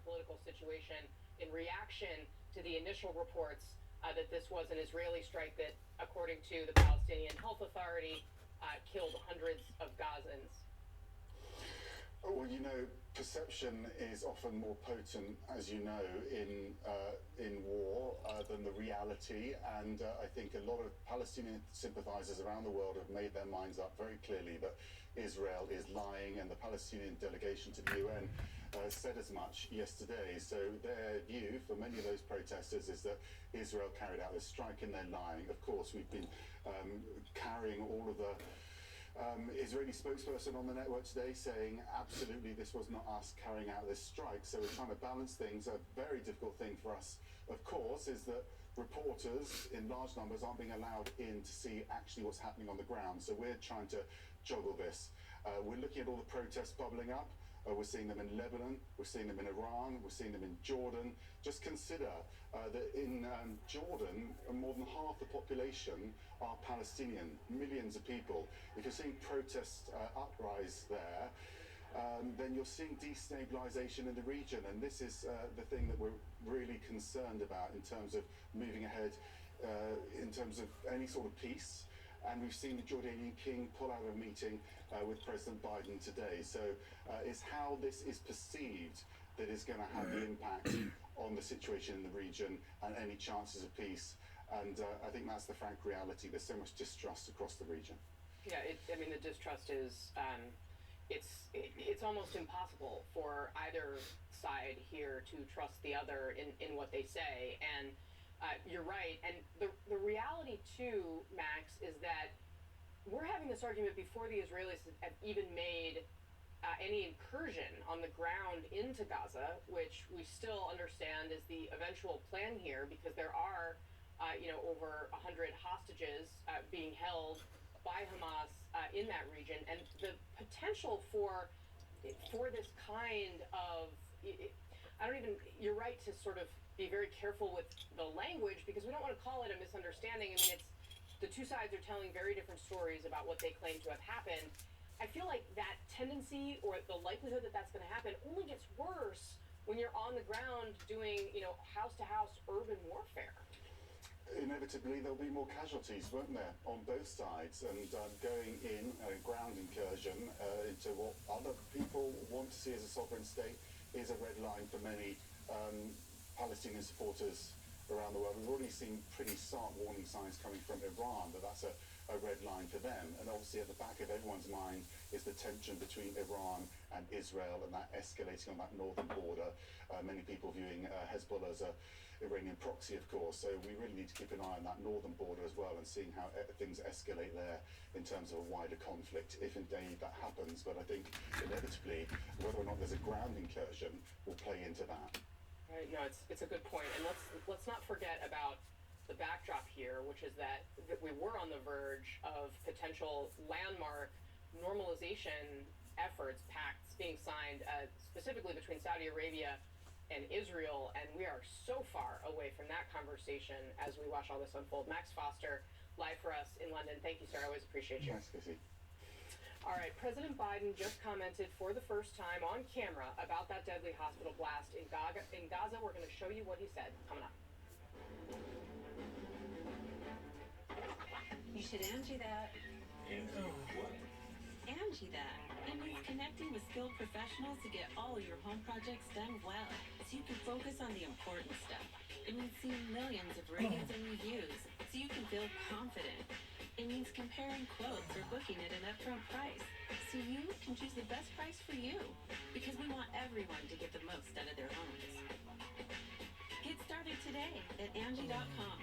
political situation in reaction to the initial reports that this was an Israeli strike that, according to the Palestinian Health Authority, killed hundreds of Gazans. Well, perception is often more potent, as you know, in war than the reality. And I think a lot of Palestinian sympathizers around the world have made their minds up very clearly that Israel is lying, and the Palestinian delegation to the UN said as much yesterday. So their view for many of those protesters is that Israel carried out this strike and they're lying. Of course, we've been carrying all of the Israeli spokesperson on the network today saying absolutely this was not us carrying out this strike. So we're trying to balance things. A very difficult thing for us, of course, is that reporters in large numbers aren't being allowed in to see actually what's happening on the ground. So we're trying to juggle this. We're looking at all the protests bubbling up. We're seeing them in Lebanon, we're seeing them in Iran, we're seeing them in Jordan. Just consider that in Jordan, more than half the population are Palestinian, millions of people. If you're seeing protest uprise there, then you're seeing destabilization in the region. And this is the thing that we're really concerned about in terms of moving ahead, in terms of any sort of peace. And we've seen the Jordanian king pull out of a meeting with President Biden today. So it's how this is perceived that is going to have the impact on the situation in the region and any chances of peace. And I think that's the frank reality. There's so much distrust across the region. Yeah, the distrust is, it's almost impossible for either side here to trust the other in what they say. And you're right. And the reality, too, Max, is that we're having this argument before the Israelis have even made any incursion on the ground into Gaza, which we still understand is the eventual plan here, because there are, over 100 hostages being held by Hamas in that region. And the potential for this kind of, you're right to sort of be very careful with the language, because we don't want to call it a misunderstanding. It's the two sides are telling very different stories about what they claim to have happened. I feel like that tendency, or the likelihood that that's going to happen, only gets worse when you're on the ground doing, house-to-house urban warfare. Inevitably, there'll be more casualties, won't there, on both sides? And going in a ground incursion into what other people want to see as a sovereign state is a red line for many Palestinian supporters around the world. We've already seen pretty stark warning signs coming from Iran that that's a red line for them. And obviously at the back of everyone's mind is the tension between Iran and Israel, and that escalating on that northern border. Many people viewing Hezbollah as a Iranian proxy, of course. So we really need to keep an eye on that northern border as well, and seeing how things escalate there in terms of a wider conflict, if indeed that happens. But I think inevitably, whether or not there's a ground incursion will play into that. Right. No, it's a good point. And let's not forget about the backdrop here, which is that we were on the verge of potential landmark normalization efforts, pacts being signed specifically between Saudi Arabia and Israel, and we are so far away from that conversation as we watch all this unfold. Max Foster, live for us in London. Thank you, sir. I always appreciate you. Thanks, Casey. All right, President Biden just commented for the first time on camera about that deadly hospital blast in Gaza. We're going to show you what he said coming up. You should Angie that. What? Angie that. It means connecting with skilled professionals to get all your home projects done well, so you can focus on the important stuff. It means seeing millions of ratings and reviews, so you can feel confident. It means comparing quotes or booking at an upfront price, so you can choose the best price for you, because we want everyone to get the most out of their homes. Get started today at Angie.com.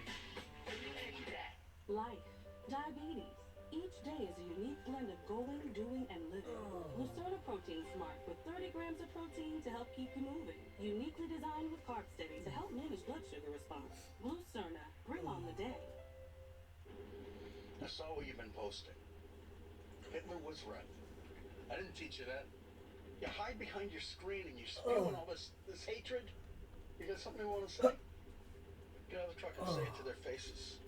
Life, diabetes. Each day is a unique blend of going, doing, and living. Lucerna Protein Smart with 30 grams of protein to help keep you moving. Uniquely designed with Carb Steady to help manage blood sugar response. Lucerna, bring on the day. I saw what you've been posting. Hitler was right. I didn't teach you that. You hide behind your screen and you spewing all this hatred. You got something you want to say? Get out of the truck and say it to their faces.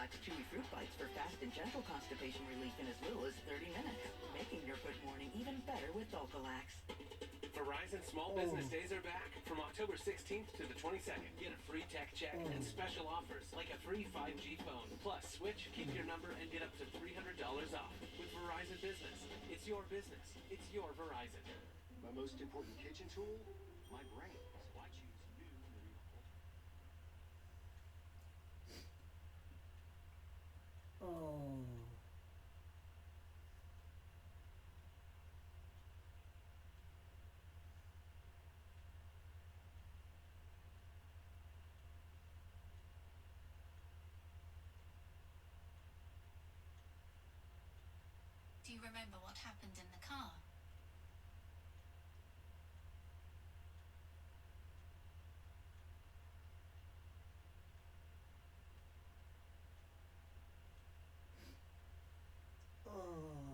Ocalax Chewy Fruit Bites for fast and gentle constipation relief in as little as 30 minutes, making your good morning even better with Ocalax. Verizon Small Business Days are back from October 16th to the 22nd. Get a free tech check and special offers like a free 5G phone. Plus, switch, keep your number, and get up to $300 off with Verizon Business. It's your business. It's your Verizon. My most important kitchen tool? My brain. So I choose new Maria Ultra. Oh. Do you remember what happened in the car? Oh.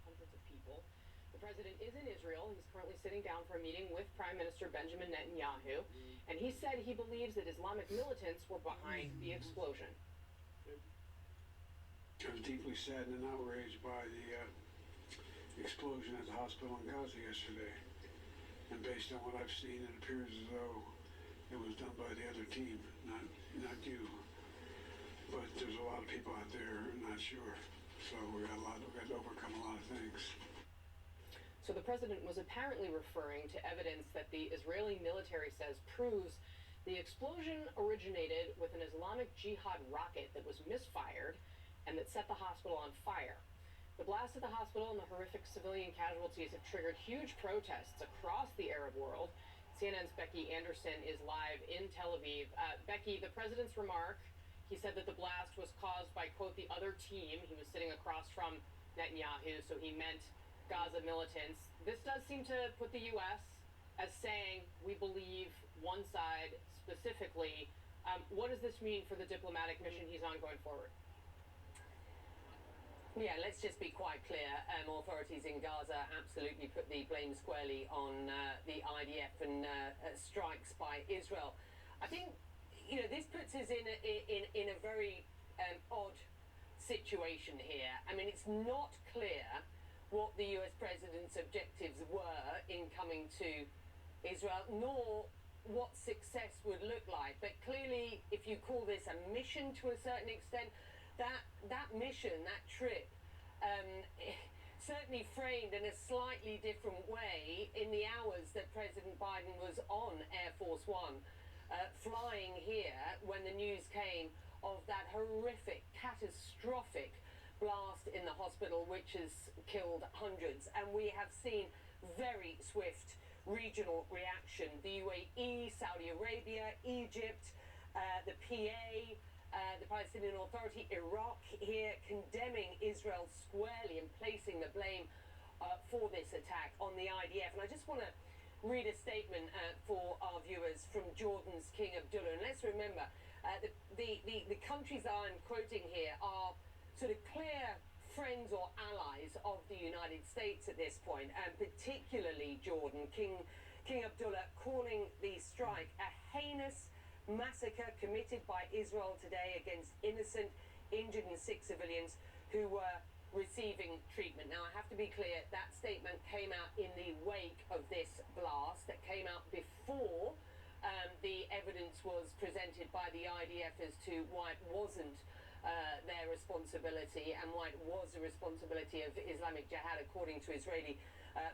Hundreds of people. The president is in Israel. He's currently sitting down for a meeting with Prime Minister Benjamin Netanyahu, and he said he believes that Islamic militants were behind the explosion. I was deeply saddened and outraged by the explosion at the hospital in Gaza yesterday. And based on what I've seen, it appears as though it was done by the other team, not you. But there's a lot of people out there not sure. So we got to overcome a lot of things. So the president was apparently referring to evidence that the Israeli military says proves the explosion originated with an Islamic Jihad rocket that was misfired and that set the hospital on fire. The blast at the hospital and the horrific civilian casualties have triggered huge protests across the Arab world. CNN's Becky Anderson is live in Tel Aviv. Becky, the president's remark, he said that the blast was caused by, quote, the other team. He was sitting across from Netanyahu, so he meant Gaza militants. This does seem to put the U.S. as saying we believe one side specifically. What does this mean for the diplomatic mission he's on going forward? Yeah, let's just be quite clear. Authorities in Gaza absolutely put the blame squarely on the IDF and strikes by Israel. I think, you know, this puts us in a very odd situation here. I mean, it's not clear what the US president's objectives were in coming to Israel, nor what success would look like. But clearly, if you call this a mission to a certain extent, that mission, that trip, certainly framed in a slightly different way in the hours that President Biden was on Air Force One, flying here when the news came of that horrific, catastrophic blast in the hospital, which has killed hundreds. And we have seen very swift regional reaction. The UAE, Saudi Arabia, Egypt, the PA, the Palestinian Authority, Iraq here condemning Israel squarely and placing the blame for this attack on the IDF. And I just want to read a statement for our viewers from Jordan's King Abdullah. And let's remember, the countries that I'm quoting here are sort of clear friends or allies of the United States at this point, and particularly Jordan. King Abdullah calling the strike a heinous massacre committed by Israel today against innocent, injured and sick civilians who were receiving treatment. Now, I have to be clear, that statement came out in the wake of this blast, that came out before the evidence was presented by the IDF as to why it wasn't their responsibility and why it was the responsibility of Islamic Jihad, according to Israeli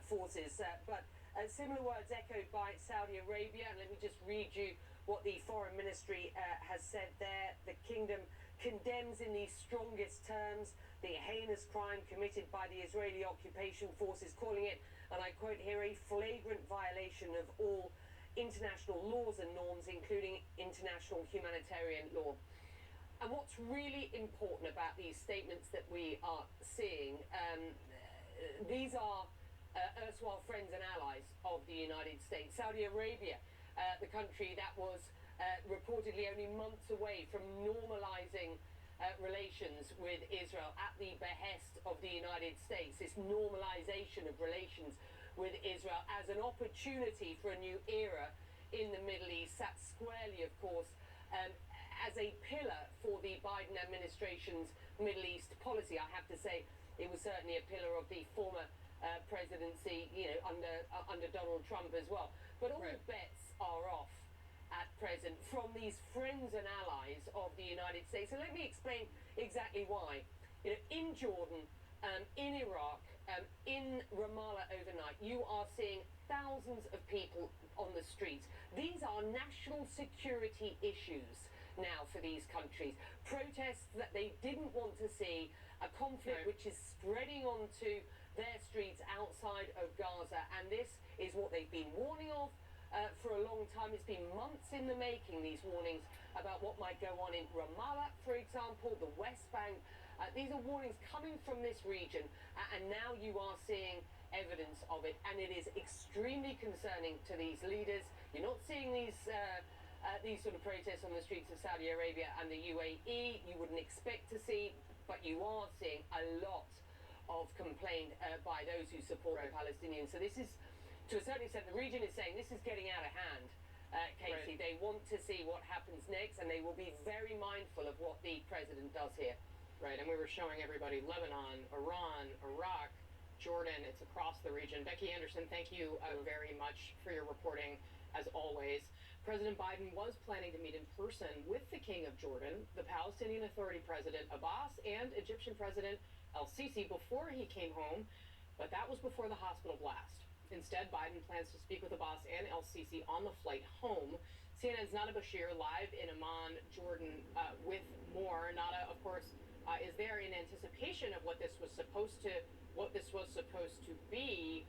forces. But similar words echoed by Saudi Arabia, and let me just read you what the Foreign Ministry has said there. The kingdom condemns in the strongest terms the heinous crime committed by the Israeli occupation forces, calling it, and I quote here, a flagrant violation of all international laws and norms, including international humanitarian law. And what's really important about these statements that we are seeing, these are erstwhile friends and allies of the United States. Saudi Arabia, the country that was reportedly only months away from normalizing relations with Israel at the behest of the United States, this normalization of relations with Israel as an opportunity for a new era in the Middle East, sat squarely, of course, as a pillar for the Biden administration's Middle East policy. I have to say it was certainly a pillar of the former presidency, under Donald Trump as well. But all bets are off at present from these friends and allies of the United States. So let me explain exactly why. In Jordan, in Iraq, in Ramallah overnight, you are seeing thousands of people on the streets. These are national security issues now for these countries. Protests that they didn't want to see, a conflict which is spreading onto their streets outside of Gaza, and this is what they've been warning of for a long time. It's been months in the making, these warnings about what might go on in Ramallah, for example, the West Bank. These are warnings coming from this region, and now you are seeing evidence of it, and it is extremely concerning to these leaders. You're not seeing these sort of protests on the streets of Saudi Arabia and the UAE. You wouldn't expect to see, but you are seeing a lot of complaint by those who support the Palestinians. So this is, to a certain extent, the region is saying this is getting out of hand, Casey. They want to see what happens next, and they will be very mindful of what the president does here. Right, and we were showing everybody Lebanon, Iran, Iraq, Jordan. It's across the region. Becky Anderson, thank you very much for your reporting, as always. President Biden was planning to meet in person with the King of Jordan, the Palestinian Authority President Abbas, and Egyptian President el-Sisi before he came home, but that was before the hospital blast. Instead, Biden plans to speak with Abbas and el-Sisi on the flight home. CNN's Nada Bashir live in Amman, Jordan, with more. Nada, of course, is there in anticipation of what this was supposed to be.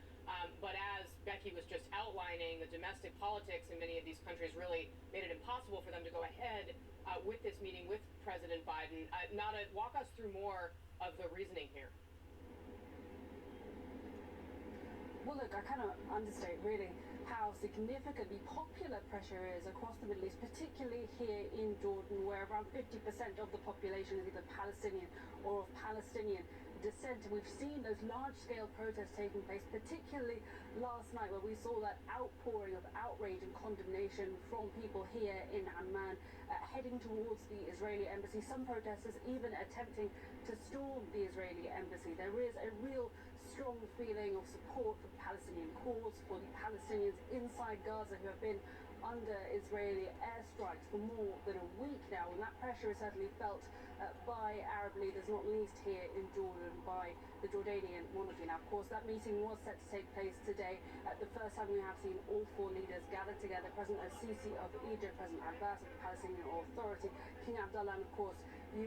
But as Becky was just outlining, the domestic politics in many of these countries really made it impossible for them to go ahead with this meeting with President Biden. Nada, walk us through more of the reasoning here. Well, look, I cannot understate really how significantly popular pressure is across the Middle East, particularly here in Jordan, where around 50% of the population is either Palestinian or of Palestinian descent. We've seen those large-scale protests taking place, particularly last night, where we saw that outpouring of outrage and condemnation from people here in Amman, heading towards the Israeli embassy. Some protesters even attempting to storm the Israeli embassy. There is a real strong feeling of support for the Palestinian cause, for the Palestinians inside Gaza who have been under Israeli airstrikes for more than a week now, and that pressure is certainly felt by Arab leaders, not least here in Jordan by the Jordanian monarchy. Now, of course, that meeting was set to take place today. The first time we have seen all four leaders gather together: President el-Sisi of Egypt, President Abbas of the Palestinian Authority, King Abdullah, and of course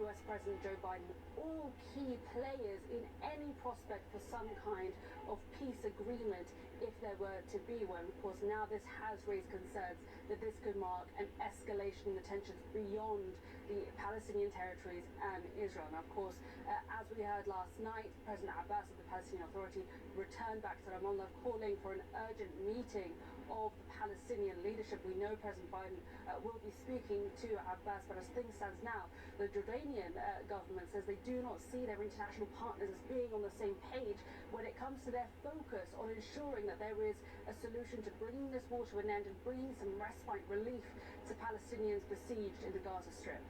US President Joe Biden, all key players in any prospect for some kind of peace agreement if there were to be one. Of course, now this has raised concerns that this could mark an escalation in the tensions beyond the Palestinian territories and Israel. And of course, as we heard last night, President Abbas of the Palestinian Authority returned back to Ramallah, calling for an urgent meeting of the Palestinian leadership. We know President Biden will be speaking to Abbas, but as things stand now, the Jordanian government says they do not see their international partners as being on the same page when it comes to their focus on ensuring that there is a solution to bringing this war to an end and bringing some respite relief to Palestinians besieged in the Gaza Strip.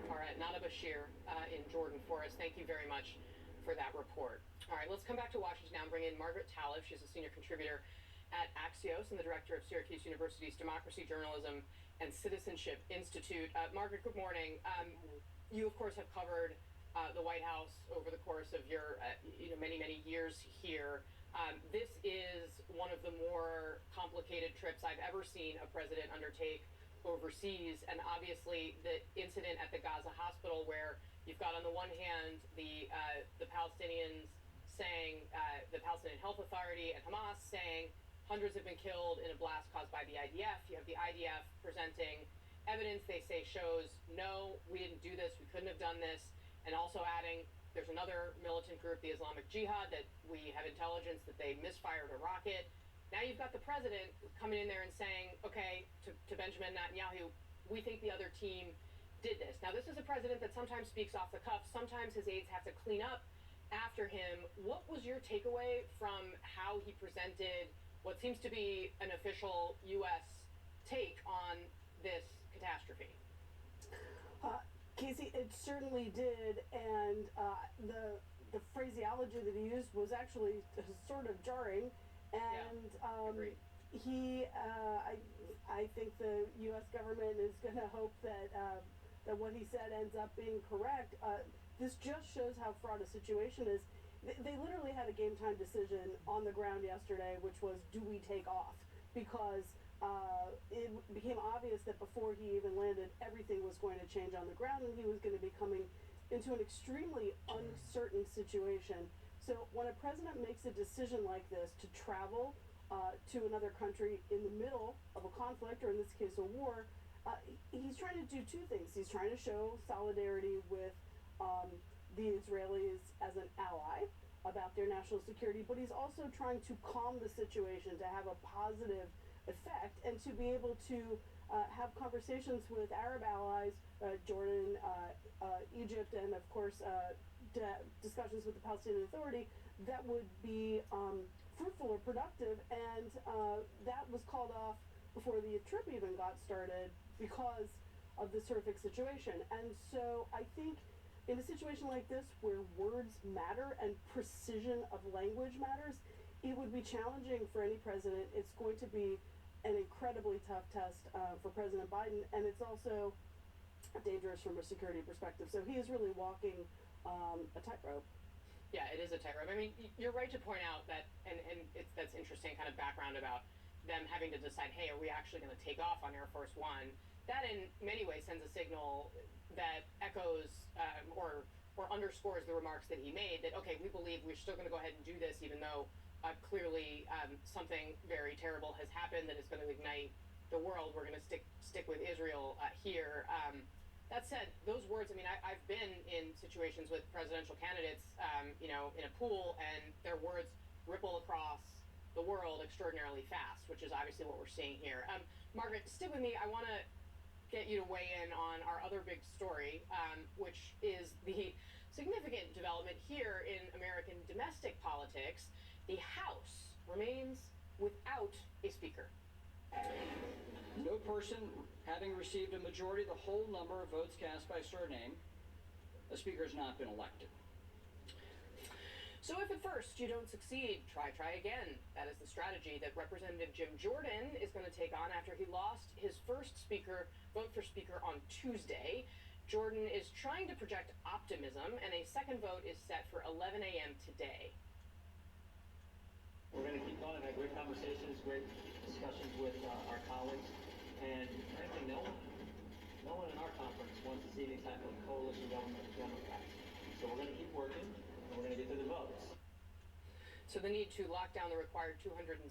All right, Nada Bashir in Jordan for us. Thank you very much for that report. All right, let's come back to Washington now and bring in Margaret Talev. She's a senior contributor at Axios and the director of Syracuse University's Democracy, Journalism, and Citizenship Institute. Margaret, good morning. You, of course, have covered the White House over the course of your many, many years here. This is one of the more complicated trips I've ever seen a president undertake overseas, and obviously the incident at the Gaza hospital, where you've got on the one hand the Palestinians saying, the Palestinian Health Authority and Hamas saying hundreds have been killed in a blast caused by the IDF. You have the IDF presenting evidence they say shows, no, we didn't do this, we couldn't have done this, and also adding there's another militant group, the Islamic Jihad, that we have intelligence that they misfired a rocket. Now you've got the president coming in there and saying, okay, to Benjamin Netanyahu, we think the other team did this. Now, this is a president that sometimes speaks off the cuff. Sometimes his aides have to clean up after him. What was your takeaway from how he presented what seems to be an official U.S. take on this catastrophe? Casey, it certainly did, and the phraseology that he used was actually sort of jarring. And I think the U.S. government is going to hope that that what he said ends up being correct. This just shows how fraught a situation is. They literally had a game time decision on the ground yesterday, which was, do we take off? Because it became obvious that before he even landed, everything was going to change on the ground, and he was going to be coming into an extremely uncertain situation. So when a president makes a decision like this to travel to another country in the middle of a conflict, or in this case a war, he's trying to do two things. He's trying to show solidarity with the Israelis as an ally about their national security, but he's also trying to calm the situation, to have a positive effect, and to be able to have conversations with Arab allies, Jordan, Egypt, and of course discussions with the Palestinian Authority that would be fruitful or productive, and that was called off before the trip even got started because of this horrific situation. And so I think in a situation like this, where words matter and precision of language matters, it would be challenging for any president. It's going to be an incredibly tough test for President Biden, and it's also dangerous from a security perspective. So he is really walking a tightrope. Yeah, it is a tightrope. I mean, you're right to point out that, and that's interesting kind of background about them having to decide, hey, are we actually going to take off on Air Force One? That in many ways sends a signal that echoes or underscores the remarks that he made, that, okay, we believe we're still going to go ahead and do this, even though clearly something very terrible has happened that is going to ignite the world. We're going to stick with Israel here. That said, those words, I mean, I've been in situations with presidential candidates, in a pool, and their words ripple across the world extraordinarily fast, which is obviously what we're seeing here. Margaret, stick with me. I want to get you to weigh in on our other big story, which is the significant development here in American domestic politics. The House remains without a speaker. No person having received a majority of the whole number of votes cast by surname, a speaker has not been elected. So if at first you don't succeed, try again. That is the strategy that Representative Jim Jordan is going to take on after he lost his first vote for speaker on Tuesday. Jordan is trying to project optimism, and a second vote is set for 11 a.m. today. We're going to keep going and have great conversations, great discussions with our colleagues, and frankly, no one No one in our conference wants to see any type of coalition government with Democrats. So we're going to keep working, and we're going to get to the votes. So the need to lock down the required 217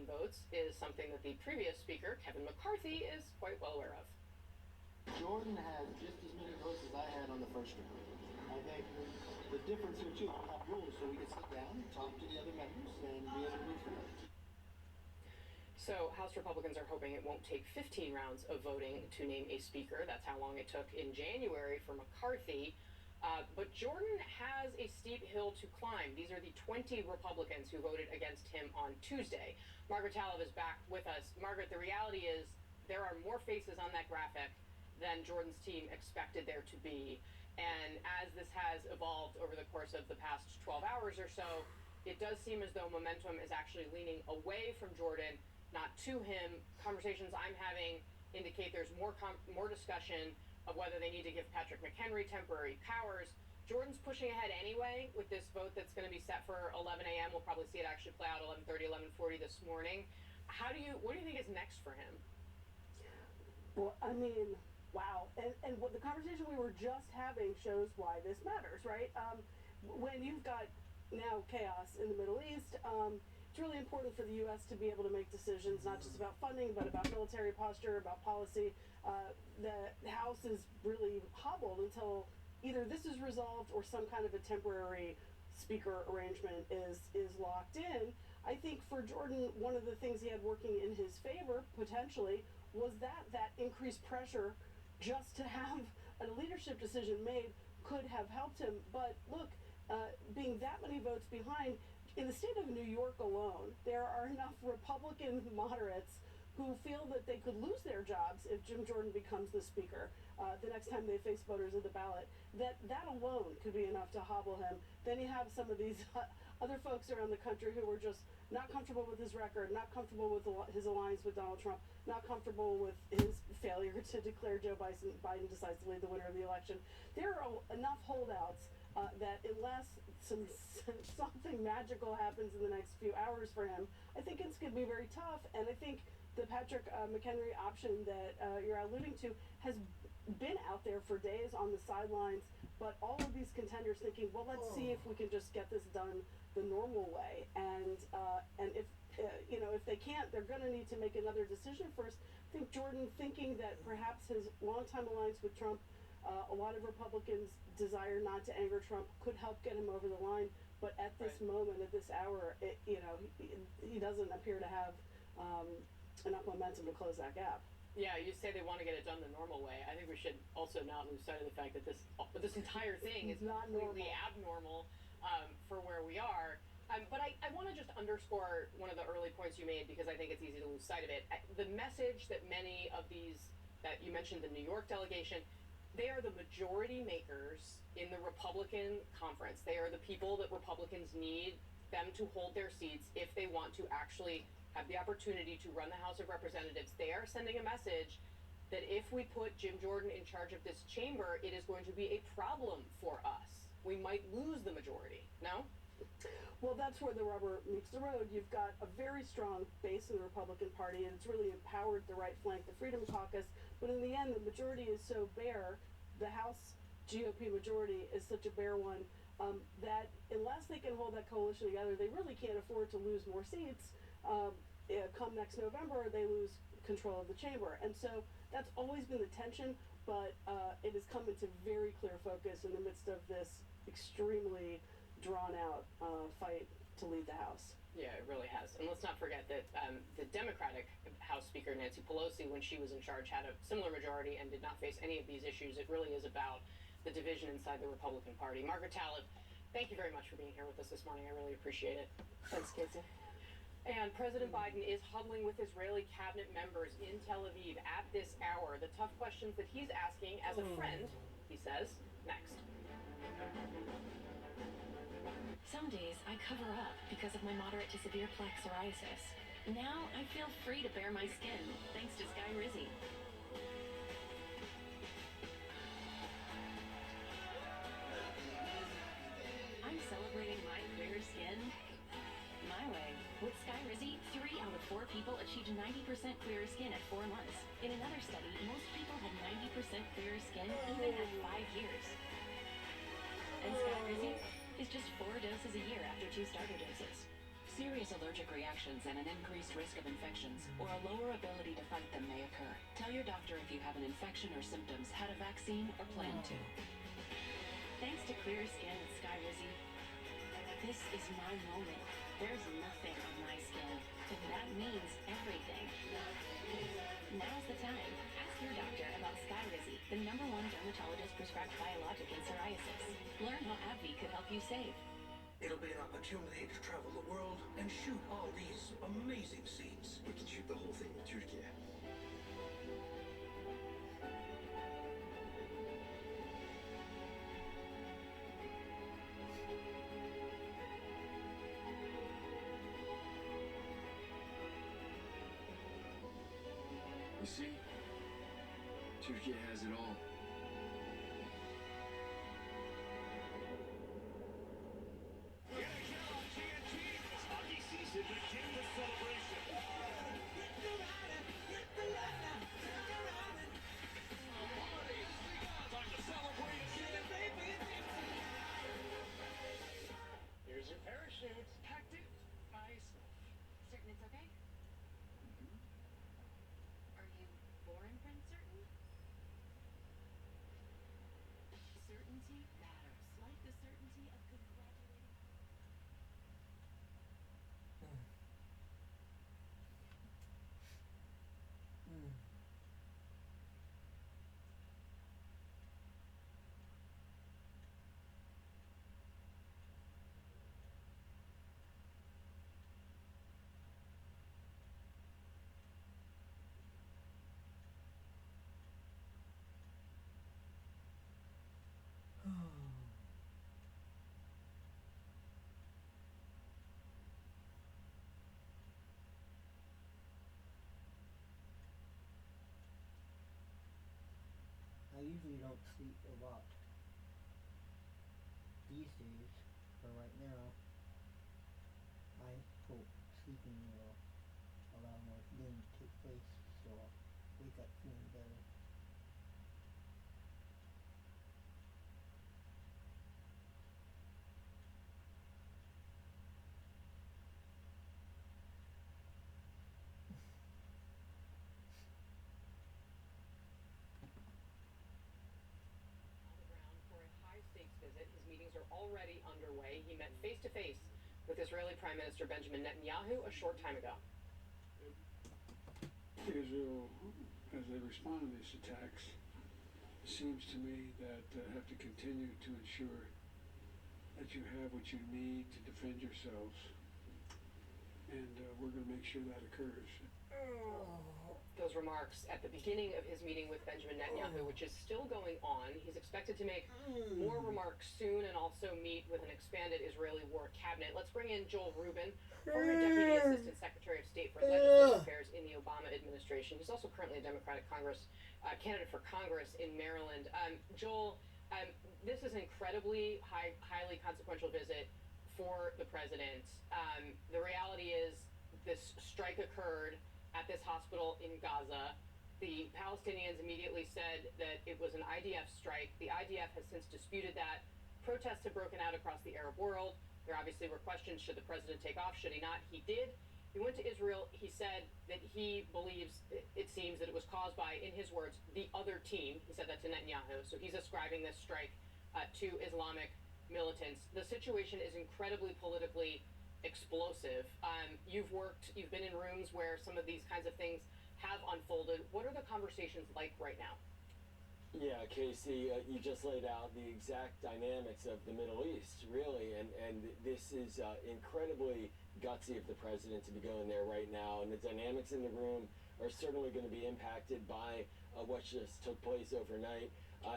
votes is something that the previous speaker, Kevin McCarthy, is quite well aware of. Jordan had just as many votes as I had on the first round. I think the difference here too, we have rules so we can sit down and talk to the other members and be able to move forward. So House Republicans are hoping it won't take 15 rounds of voting to name a speaker. That's how long it took in January for McCarthy. But Jordan has a steep hill to climb. These are the 20 Republicans who voted against him on Tuesday. Margaret Talev is back with us. Margaret, the reality is there are more faces on that graphic than Jordan's team expected there to be. And as this has evolved over the course of the past 12 hours or so, it does seem as though momentum is actually leaning away from Jordan, not to him. Conversations I'm having indicate there's more discussion of whether they need to give Patrick McHenry temporary powers. Jordan's pushing ahead anyway with this vote that's going to be set for 11 a.m. We'll probably see it actually play out 11:30, 11:40 this morning. What do you think is next for him? Well, I mean, wow. And what the conversation we were just having shows why this matters, right? When you've got now chaos in the Middle East, it's really important for the U.S. to be able to make decisions, not just about funding, but about military posture, about policy. The House is really hobbled until either this is resolved or some kind of a temporary speaker arrangement is locked in. I think for Jordan, one of the things he had working in his favor, potentially, was that increased pressure just to have a leadership decision made could have helped him. But look, being that many votes behind, in the state of New York alone, there are enough Republican moderates who feel that they could lose their jobs if Jim Jordan becomes the speaker the next time they face voters at the ballot. That alone could be enough to hobble him. Then you have some of these other folks around the country who were just not comfortable with his record, not comfortable with his alliance with Donald Trump, not comfortable with his failure to declare Joe Biden decisively the winner of the election. There are enough holdouts that unless something magical happens in the next few hours for him, I think it's going to be very tough. And I think the Patrick McHenry option that you're alluding to has been out there for days on the sidelines, but all of these contenders thinking, well, let's see if we can just get this done the normal way. And if if they can't, they're going to need to make another decision first. I think Jordan, thinking that perhaps his longtime alliance with Trump, a lot of Republicans desire not to anger Trump, could help get him over the line. But at this moment, at this hour, he doesn't appear to have enough momentum to close that gap. Yeah, you say they want to get it done the normal way. I think we should also not lose sight of the fact that this entire thing is not completely abnormal for where we are. But I want to just underscore one of the early points you made, because I think it's easy to lose sight of it. The message that many of these, that you mentioned, the New York delegation, they are the majority makers in the Republican conference. They are the people that Republicans need them to hold their seats if they want to actually have the opportunity to run the House of Representatives. They are sending a message that if we put Jim Jordan in charge of this chamber, it is going to be a problem for us. We might lose the majority. No? Well, that's where the rubber meets the road. You've got a very strong base in the Republican Party, and it's really empowered the right flank, the Freedom Caucus. But in the end, the majority is so bare, the House GOP majority is such a bare one, that unless they can hold that coalition together, they really can't afford to lose more seats. Come next November, they lose control of the chamber. And so that's always been the tension, but it has come into very clear focus in the midst of this extremely drawn-out fight to lead the House. Yeah, it really has. And let's not forget that the Democratic House Speaker, Nancy Pelosi, when she was in charge, had a similar majority and did not face any of these issues. It really is about the division inside the Republican Party. Margaret Talev, thank you very much for being here with us this morning. I really appreciate it. Thanks, Casey. And President Biden is huddling with Israeli cabinet members in Tel Aviv at this hour. The tough questions that he's asking as a friend, he says, next. Some days I cover up because of my moderate to severe plaque psoriasis. Now I feel free to bare my skin thanks to Sky Rizzy. I'm celebrating my clear skin my way. With Sky Rizzy, 3 out of 4 people people achieved 90% clearer skin at 4 months. In another study, most people had 90% clearer skin even at 5 years. And Skyrizi is just 4 doses a year after 2 starter doses. Serious allergic reactions and an increased risk of infections or a lower ability to fight them may occur. Tell your doctor if you have an infection or symptoms, had a vaccine, or plan to. Thanks to clear skin with Skyrizi, this is my moment. There's nothing on my skin, and that means everything. Now's the time. Ask your doctor about Skyrizi, the #1 dermatologist prescribed biologic in psoriasis. Learn how AbbVie could help you save. It'll be an opportunity to travel the world and shoot all these amazing scenes. We can shoot the whole thing in Turkey. You see, Turkey has it all. Here's your parachute. Packed it. Nice. Certain it's okay? Are you born Prince Certain? Certainty matters, like the certainty of congratulating. I usually don't sleep a lot these days, but right now, I hope sleeping will allow more healing to take place, so I'll wake up feeling better. Visit. His meetings are already underway. He met face-to-face with Israeli Prime Minister Benjamin Netanyahu a short time ago. Israel, as they respond to these attacks, it seems to me that have to continue to ensure that you have what you need to defend yourselves. And we're going to make sure that occurs. Those remarks at the beginning of his meeting with Benjamin Netanyahu, which is still going on. He's expected to make more remarks soon and also meet with an expanded Israeli war cabinet. Let's bring in Joel Rubin, former Deputy Assistant Secretary of State for Legislative Affairs in the Obama administration. He's also currently a Democratic Congress candidate for Congress in Maryland. Joel, this is an incredibly highly consequential visit for the president. The reality is this strike occurred at this hospital in Gaza. The Palestinians immediately said that it was an IDF strike. The IDF has since disputed that. Protests have broken out across the Arab world. There obviously were questions, should the president take off, should he not? He did. He went to Israel. He said that he believes, it seems, that it was caused by, in his words, the other team. He said that to Netanyahu. So he's ascribing this strike to Islamic militants. The situation is incredibly politically explosive. You've been in rooms where some of these kinds of things have unfolded. What are the conversations like right now? Yeah, Casey, you just laid out the exact dynamics of the Middle East, really, and this is incredibly gutsy of the president to be going there right now, and the dynamics in the room are certainly going to be impacted by what just took place overnight.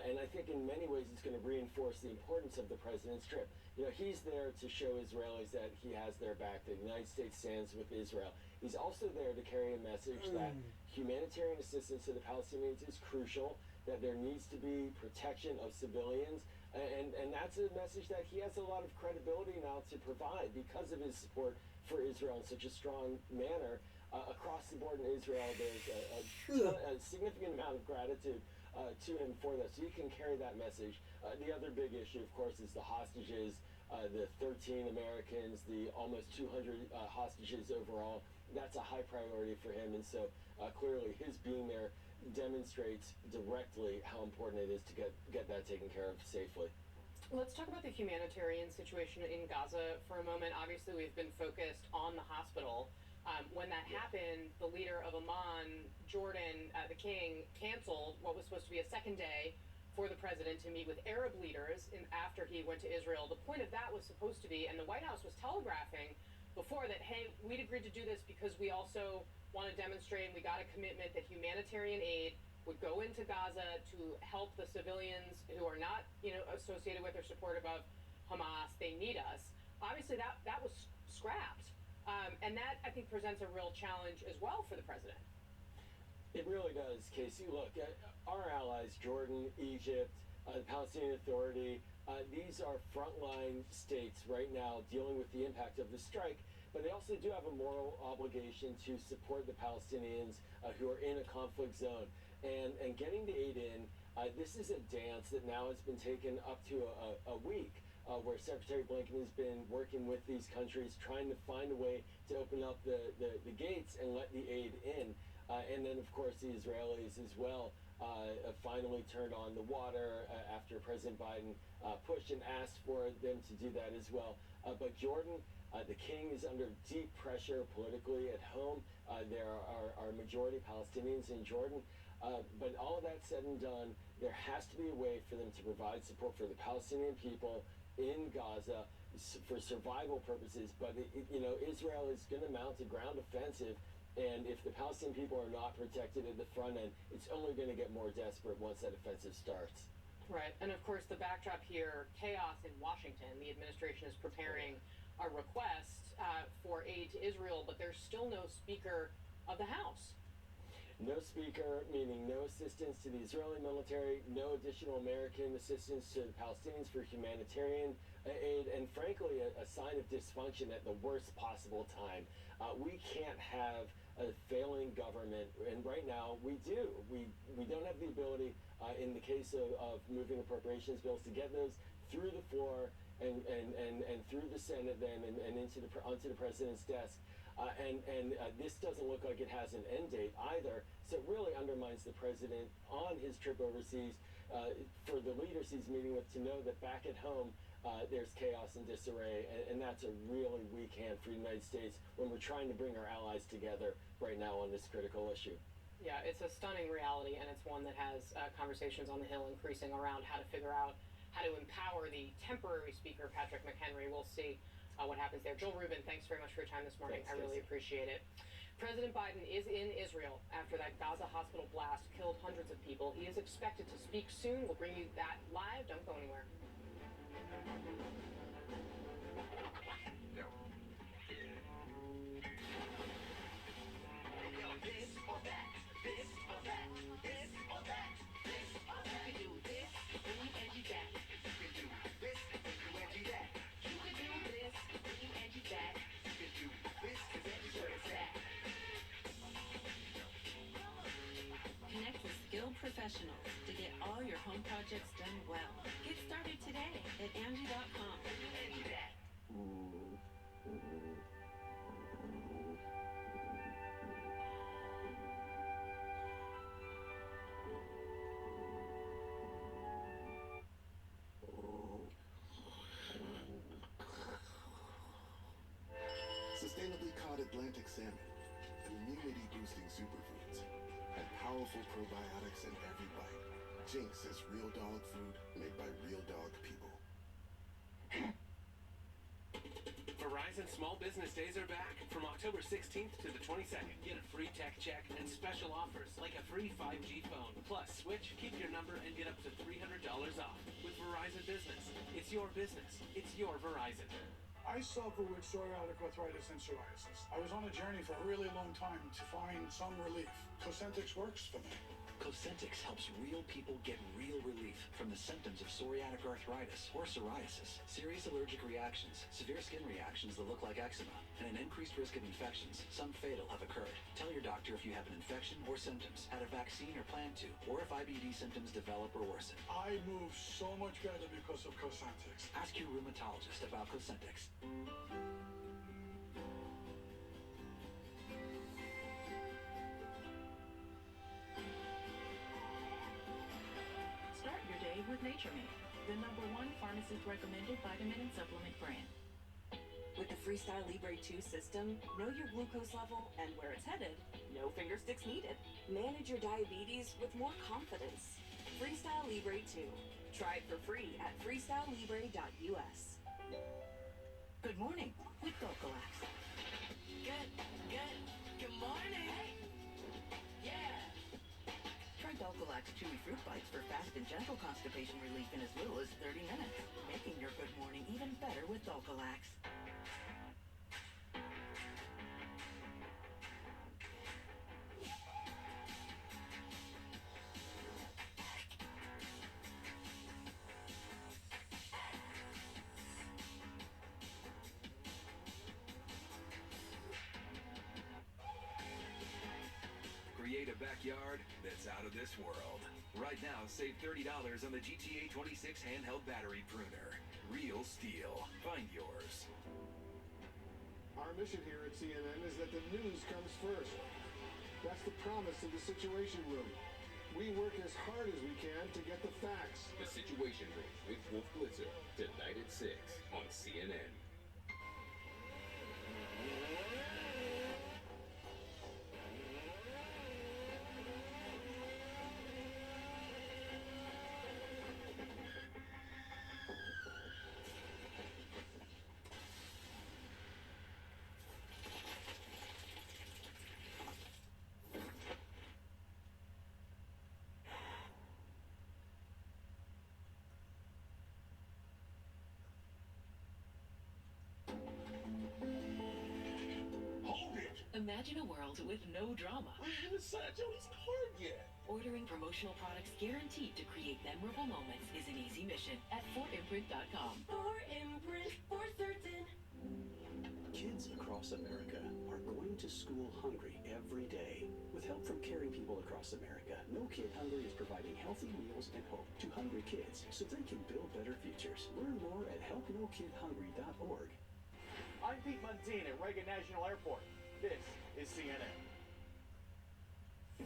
And I think in many ways it's going to reinforce the importance of the president's trip. You know, he's there to show Israelis that he has their back, that the United States stands with Israel. He's also there to carry a message that humanitarian assistance to the Palestinians is crucial, that there needs to be protection of civilians, and that's a message that he has a lot of credibility now to provide because of his support for Israel in such a strong manner. Across the board in Israel, there's a significant amount of gratitude to him for that. So you can carry that message. The other big issue, of course, is the hostages, the 13 Americans, the almost 200 hostages overall. That's a high priority for him. And so clearly his being there demonstrates directly how important it is to get that taken care of safely. Let's talk about the humanitarian situation in Gaza for a moment. Obviously, we've been focused on the hospital. When that happened, the leader of Amman, Jordan, the king, canceled what was supposed to be a second day for the president to meet with Arab leaders after he went to Israel. The point of that was supposed to be, and the White House was telegraphing before that, hey, we'd agreed to do this because we also want to demonstrate, and we got a commitment that humanitarian aid would go into Gaza to help the civilians who are not, associated with or supportive of Hamas. They need us. Obviously, that was scrapped. And that, I think, presents a real challenge as well for the president. It really does, Casey. Look, our allies, Jordan, Egypt, the Palestinian Authority, these are frontline states right now dealing with the impact of the strike, but they also do have a moral obligation to support the Palestinians who are in a conflict zone. And getting the aid in, this is a dance that now has been taken up to a week. Where Secretary Blinken has been working with these countries, trying to find a way to open up the gates and let the aid in. And then, of course, the Israelis as well finally turned on the water after President Biden pushed and asked for them to do that as well. But Jordan, the king is under deep pressure politically at home. There are majority Palestinians in Jordan. But all of that said and done, there has to be a way for them to provide support for the Palestinian people in Gaza for survival purposes. But Israel is going to mount a ground offensive, and if the Palestinian people are not protected at the front end, it's only going to get more desperate once that offensive starts. Right, and of course the backdrop here, chaos in Washington. The administration is preparing a request for aid to Israel, but there's still no Speaker of the House. No speaker, meaning no assistance to the Israeli military, no additional American assistance to the Palestinians for humanitarian aid, and frankly, a sign of dysfunction at the worst possible time. We can't have a failing government, and right now we do. We don't have the ability, in the case of moving appropriations bills, to get those through the floor and through the Senate then and onto the president's desk. This doesn't look like it has an end date either, so it really undermines the president on his trip overseas for the leaders he's meeting with to know that back at home there's chaos and disarray, and that's a really weak hand for the United States when we're trying to bring our allies together right now on this critical issue. Yeah, it's a stunning reality, and it's one that has conversations on the Hill increasing around how to figure out how to empower the temporary speaker, Patrick McHenry. We'll see what happens there. Joel Rubin, thanks very much for your time this morning. Thanks, I really appreciate it. President Biden is in Israel after that Gaza hospital blast killed hundreds of people. He is expected to speak soon. We'll bring you that live. Don't go anywhere. Professionals to get all your home projects done well. Get started today at Angie.com. Sustainably caught Atlantic salmon, immunity-boosting superfoods, and powerful probiotics in every bite. Jinx is real dog food made by real dog people. Verizon Small Business Days are back from October 16th to the 22nd. Get a free tech check and special offers like a free 5G phone. Plus, switch, keep your number, and get up to $300 off with Verizon Business. It's your business. It's your Verizon. I suffer with psoriatic arthritis and psoriasis. I was on a journey for a really long time to find some relief. Cosentix works for me. Cosentyx helps real people get real relief from the symptoms of psoriatic arthritis or psoriasis, serious allergic reactions, severe skin reactions that look like eczema, and an increased risk of infections, some fatal, have occurred. Tell your doctor if you have an infection or symptoms, had a vaccine or plan to, or if IBD symptoms develop or worsen. I move so much better because of Cosentyx. Ask your rheumatologist about Cosentyx. Start your day with Nature Made, the #1 pharmacist-recommended vitamin and supplement brand. With the Freestyle Libre 2 system, know your glucose level and where it's headed. No finger sticks needed. Manage your diabetes with more confidence. Freestyle Libre 2. Try it for free at freestylelibre.us. Good morning with Dulcolax. Good morning. Yeah. Try Dulcolax Chewy Fruit Bites for fast and gentle constipation relief in as little as 30 minutes, making your good morning even better with Dulcolax. Create a backyard that's out of this world. Right now, save $30 on the GTA 26 handheld battery pruner. Real steel. Find yours. Our mission here at CNN is that the news comes first. That's the promise of the Situation Room. We work as hard as we can to get the facts. The Situation Room with Wolf Blitzer, tonight at 6 on CNN. Imagine a world with no drama. I haven't signed Joey's card yet. Ordering promotional products guaranteed to create memorable moments is an easy mission at ForImprint.com. For imprint, for certain. Kids across America are going to school hungry every day. With help from caring people across America, No Kid Hungry is providing healthy meals and hope to hungry kids so they can build better futures. Learn more at helpnokidhungry.org. I'm Pete Montine at Reagan National Airport. This is CNN. A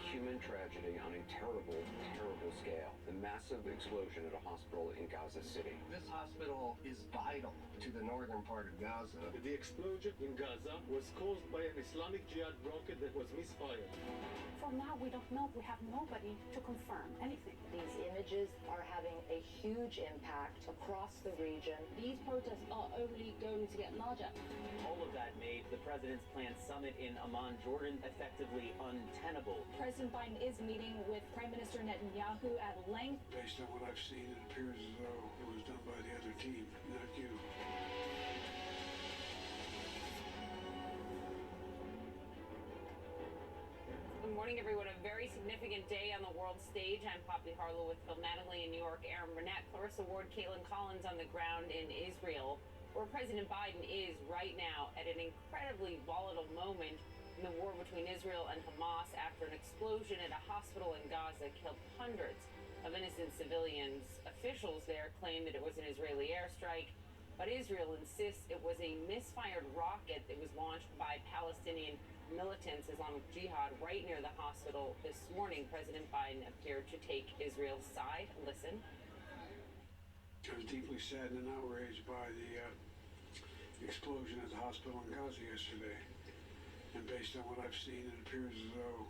human tragedy on a terrible, terrible scale. The massive explosion at a hospital in Gaza City. This hospital is vital to the northern part of Gaza. The explosion in Gaza was caused by an Islamic Jihad rocket that was misfired. For now, we don't know. We have nobody to confirm anything. These images are having a huge impact across the region. These protests are only going to get larger. All of that made the president's planned summit in Amman, Jordan, effectively untenable. President Biden is meeting with Prime Minister Netanyahu at length. Based on what I've seen, it appears as though it was done by the other team, not you. Good morning, everyone. A very significant day on the world stage. I'm Poppy Harlow with Phil Mattingly in New York, Aaron Burnett, Clarissa Ward, Caitlin Collins on the ground in Israel, where President Biden is right now at an incredibly volatile moment in the war between Israel and Hamas after an explosion at a hospital in Gaza killed hundreds of innocent civilians. Officials there claim that it was an Israeli airstrike, but Israel insists it was a misfired rocket that was launched by Palestinian militants, Islamic Jihad, right near the hospital this morning. President Biden appeared to take Israel's side. Listen. I was deeply saddened and outraged by the explosion at the hospital in Gaza yesterday. And based on what I've seen, it appears as though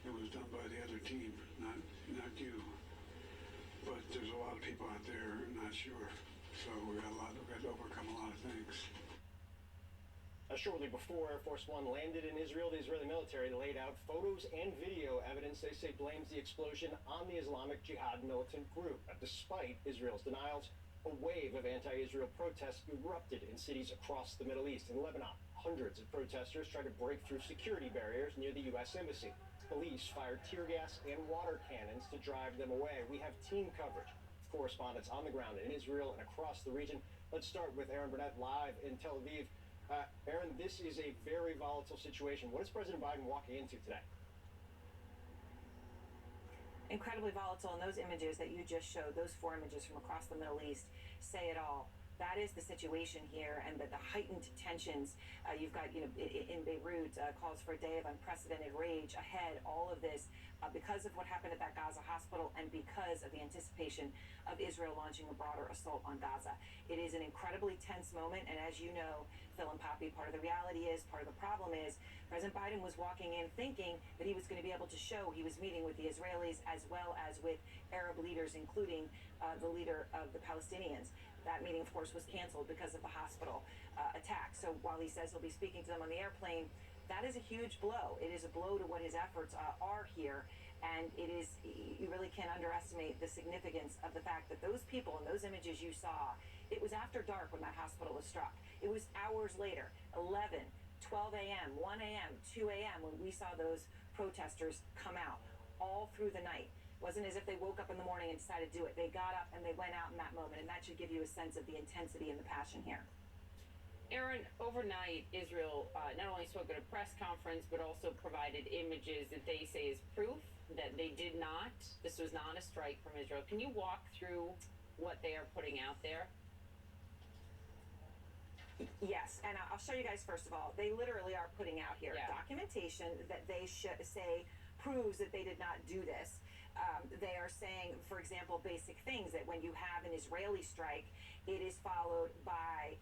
it was done by the other team, not you. But there's a lot of people out there not sure. So we've got to overcome a lot of things. Shortly before Air Force One landed in Israel, the Israeli military laid out photos and video evidence they say blames the explosion on the Islamic Jihad militant group. Despite Israel's denials, a wave of anti-Israel protests erupted in cities across the Middle East. In Lebanon, Hundreds of protesters tried to break through security barriers near the U.S. Embassy. Police fired tear gas and water cannons to drive them away. We have team coverage. Correspondents on the ground in Israel and across the region. Let's start with Aaron Burnett live in Tel Aviv. Aaron, this is a very volatile situation. What is President Biden walking into today? Incredibly volatile, and those images that you just showed, those 4 images from across the Middle East, say it all. That is the situation here, and the heightened tensions. You've got, in Beirut, calls for a day of unprecedented rage ahead. All of this because of what happened at that Gaza hospital and because of the anticipation of Israel launching a broader assault on Gaza. It is an incredibly tense moment, and as you know, Phil and Poppy, part of the reality is, part of the problem is, President Biden was walking in thinking that he was going to be able to show he was meeting with the Israelis as well as with Arab leaders, including the leader of the Palestinians. That meeting, of course, was canceled because of the hospital attack. So while he says he'll be speaking to them on the airplane, that is a huge blow. It is a blow to what his efforts are here. And it is, you really can't underestimate the significance of the fact that those people and those images you saw, it was after dark when that hospital was struck. It was hours later, 11, 12 a.m., 1 a.m., 2 a.m., when we saw those protesters come out all through the night. Wasn't as if they woke up in the morning and decided to do it. They got up and they went out in that moment, and that should give you a sense of the intensity and the passion here. Aaron, overnight, Israel not only spoke at a press conference, but also provided images that they say is proof that they did not, this was not a strike from Israel. Can you walk through what they are putting out there? Yes, and I'll show you guys first of all. They literally are putting out here documentation that they say proves that they did not do this. They are saying, for example, basic things that when you have an Israeli strike, it is followed by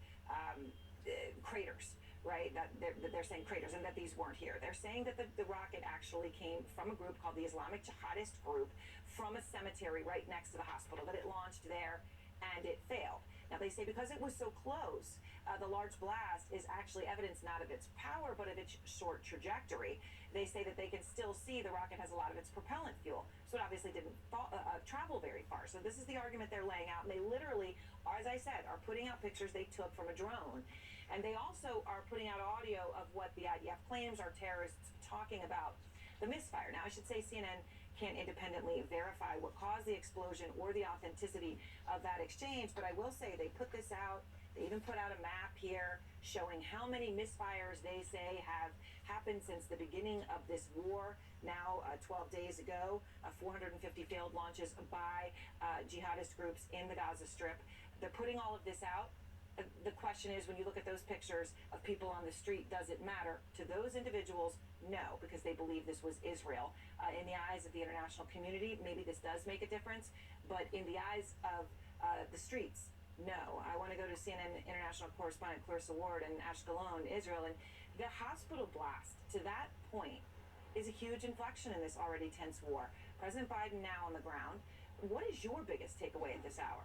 craters, right? That they're saying craters, and that these weren't here. They're saying that the rocket actually came from a group called the Islamic Jihadist Group from a cemetery right next to the hospital, that it launched there and it failed. Now they say because it was so close, the large blast is actually evidence not of its power, but of its short trajectory. They say that they can still see the rocket has a lot of its propellant fuel, so it obviously didn't travel very far. So this is the argument they're laying out, and they literally, as I said, are putting out pictures they took from a drone. And they also are putting out audio of what the IDF claims are terrorists talking about the misfire. Now, I should say CNN can't independently verify what caused the explosion or the authenticity of that exchange, but I will say they put this out. They even put out a map here showing how many misfires they say have happened since the beginning of this war. Now, 12 days ago, 450 failed launches by jihadist groups in the Gaza Strip. They're putting all of this out. The question is, when you look at those pictures of people on the street, does it matter? To those individuals, no, because they believe this was Israel. In the eyes of the international community, maybe this does make a difference, but in the eyes of the streets, no. I want to go to CNN international correspondent Clarissa Ward in Ashkelon, Israel, and the hospital blast, to that point, is a huge inflection in this already tense war. President Biden now on the ground. What is your biggest takeaway at this hour?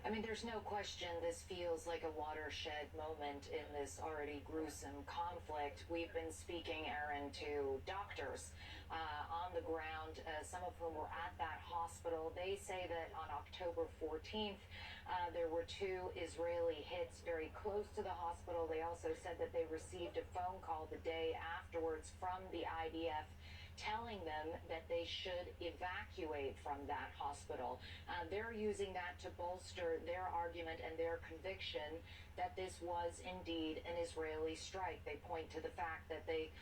I mean, there's no question this feels like a watershed moment in this already gruesome conflict. We've been speaking, Aaron, to doctors on the ground, some of whom were at that hospital. They say that on October 14th, there were 2 Israeli hits very close to the hospital. They also said that they received a phone call the day afterwards from the IDF telling them that they should evacuate from that hospital. They're using that to bolster their argument and their conviction that this was indeed an Israeli strike. They point to the fact that they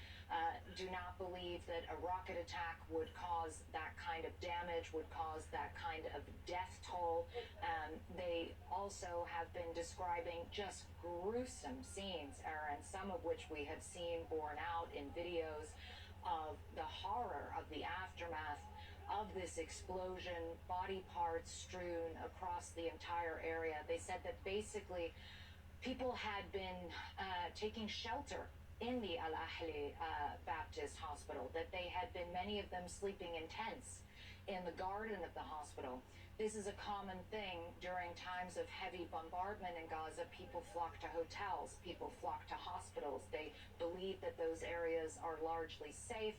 do not believe that a rocket attack would cause that kind of damage, would cause that kind of death toll. They also have been describing just gruesome scenes, Aaron, some of which we have seen borne out in videos of the horror of the aftermath of this explosion, body parts strewn across the entire area. They said that basically people had been taking shelter in the Al-Ahli Baptist Hospital, that they had been, many of them, sleeping in tents in the garden of the hospital. This is a common thing during times of heavy bombardment in Gaza. People flock to hotels, people flock to hospitals. They believe that those areas are largely safe.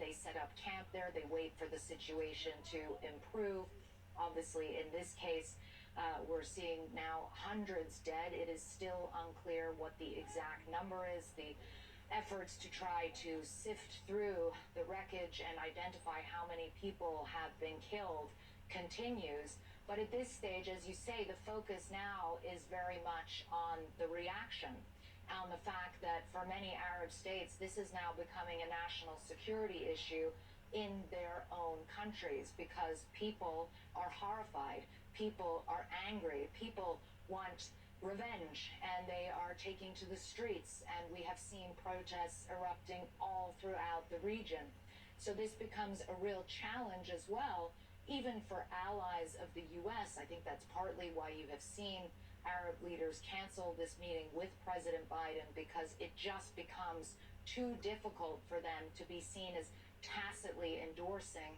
They set up camp there. They wait for the situation to improve. Obviously, in this case, We're seeing now hundreds dead. It is still unclear what the exact number is. The efforts to try to sift through the wreckage and identify how many people have been killed continues. But at this stage, as you say, the focus now is very much on the reaction, on the fact that for many Arab states, this is now becoming a national security issue in their own countries because people are horrified, people are angry, people want revenge, and they are taking to the streets, and we have seen protests erupting all throughout the region. So this becomes a real challenge as well, even for allies of the U.S. I think that's partly why you have seen Arab leaders cancel this meeting with President Biden, because it just becomes too difficult for them to be seen as tacitly endorsing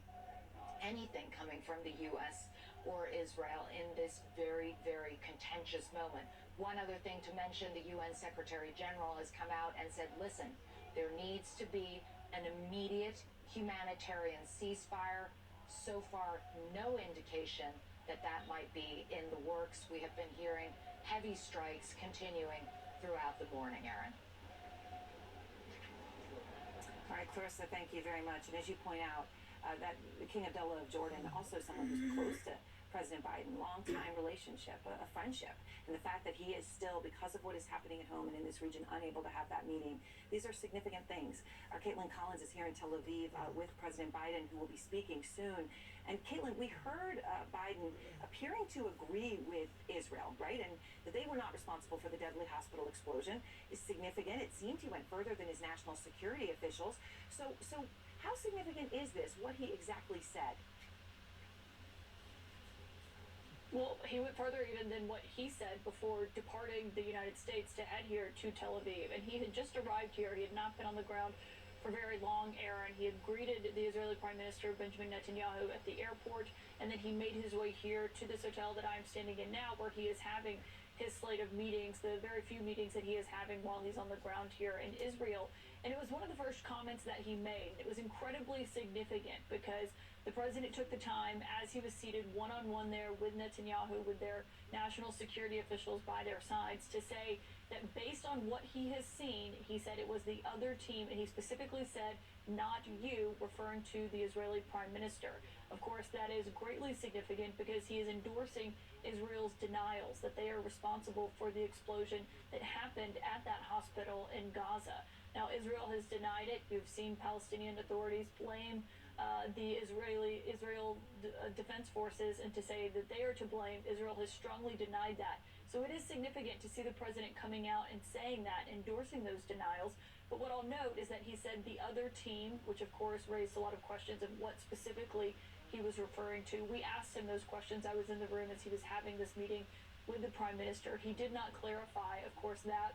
anything coming from the U.S. or Israel in this very, very contentious moment. One other thing to mention, the UN Secretary General has come out and said, listen, there needs to be an immediate humanitarian ceasefire. So far, no indication that that might be in the works. We have been hearing heavy strikes continuing throughout the morning, Aaron. All right, Clarissa, thank you very much. And as you point out, that King Abdullah of Jordan, also someone who's close to President Biden, long-time relationship, a friendship. And the fact that he is still, because of what is happening at home and in this region, unable to have that meeting, these are significant things. Caitlin Collins is here in Tel Aviv with President Biden, who will be speaking soon. And Caitlin, we heard Biden appearing to agree with Israel, right? And that they were not responsible for the deadly hospital explosion is significant. It seemed he went further than his national security officials. So how significant is this, what he exactly said? Well, he went further even than what he said before departing the United States to head here to Tel Aviv. And he had just arrived here. He had not been on the ground for very long, Aaron. He had greeted the Israeli Prime Minister Benjamin Netanyahu at the airport, and then he made his way here to this hotel that I'm standing in now, where he is having his slate of meetings, the very few meetings that he is having while he's on the ground here in Israel. And it was one of the first comments that he made. It was incredibly significant because the president took the time, as he was seated one-on-one there with Netanyahu, with their national security officials by their sides, to say that based on what he has seen, he said it was the other team, and he specifically said, not you, referring to the Israeli Prime Minister. Of course, that is greatly significant because he is endorsing Israel's denials that they are responsible for the explosion that happened at that hospital in Gaza. Now, Israel has denied it. You've seen Palestinian authorities blame the Israel Defense Forces and to say that they are to blame. Israel has strongly denied that. So it is significant to see the president coming out and saying that, endorsing those denials. But what I'll note is that he said the other team, which of course raised a lot of questions of what specifically he was referring to. We asked him those questions. I was in the room as he was having this meeting with the prime minister. He did not clarify, of course, that.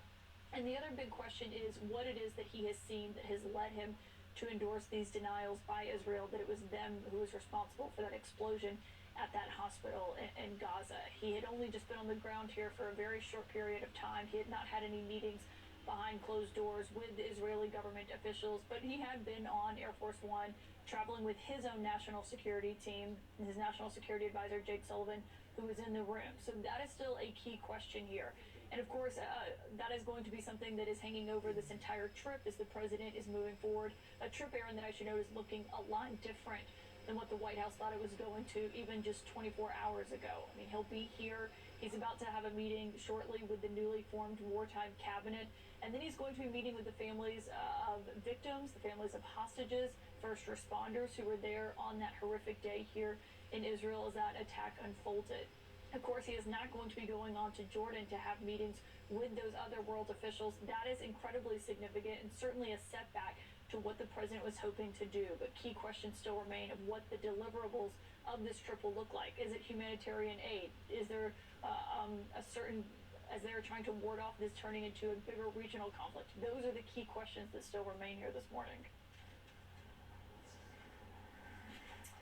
And the other big question is what it is that he has seen that has led him to endorse these denials by Israel, that it was them who was responsible for that explosion at that hospital in Gaza. He had only just been on the ground here for a very short period of time. He had not had any meetings behind closed doors with the Israeli government officials, but he had been on Air Force One, traveling with his own national security team, his national security advisor, Jake Sullivan, who was in the room. So that is still a key question here. And of course, that is going to be something that is hanging over this entire trip as the president is moving forward. A trip, Aaron, that I should note is looking a lot different than what the White House thought it was going to even just 24 hours ago. I mean, he'll be here. He's about to have a meeting shortly with the newly formed wartime cabinet. And then he's going to be meeting with the families of victims, the families of hostages, first responders who were there on that horrific day here in Israel as that attack unfolded. Of course, he is not going to be going on to Jordan to have meetings with those other world officials. That is incredibly significant and certainly a setback to what the president was hoping to do. But key questions still remain of what the deliverables of this trip will look like. Is it humanitarian aid? Is there a certain, as they're trying to ward off this turning into a bigger regional conflict? Those are the key questions that still remain here this morning.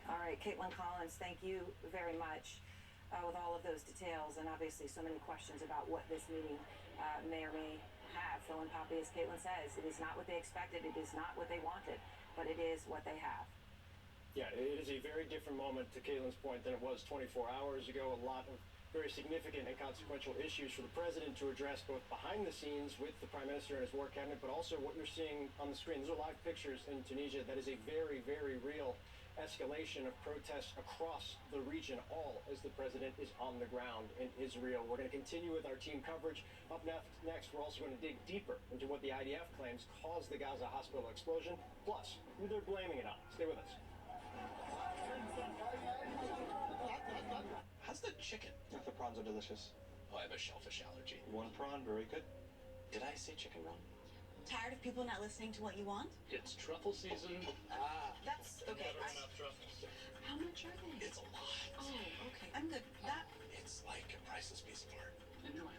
All right, Caitlin Collins, thank you very much. With all of those details and obviously so many questions about what this meeting may or may have. Phil and Poppy, as Caitlin says, it is not what they expected, it is not what they wanted, but it is what they have. Yeah, it is a very different moment, to Caitlin's point, than it was 24 hours ago. A lot of very significant and consequential issues for the president to address, both behind the scenes with the prime minister and his war cabinet, but also what you're seeing on the screen. Those are live pictures in Tunisia. That is a very, very real escalation of protests across the region, all as the president is on the ground in Israel. We're going to continue with our team coverage. Up next, we're also going to dig deeper into what the IDF claims caused the Gaza hospital explosion, plus who they're blaming it on. Stay with us. How's the chicken? The prawns are delicious. Oh, I have a shellfish allergy. One prawn, very good. Did I say chicken wrong? Tired of people not listening to what you want? It's truffle season. That's okay. Never enough truffles. How much are they? It's a lot. Oh, okay. I'm good. That. It's like a priceless piece of art. Enjoy.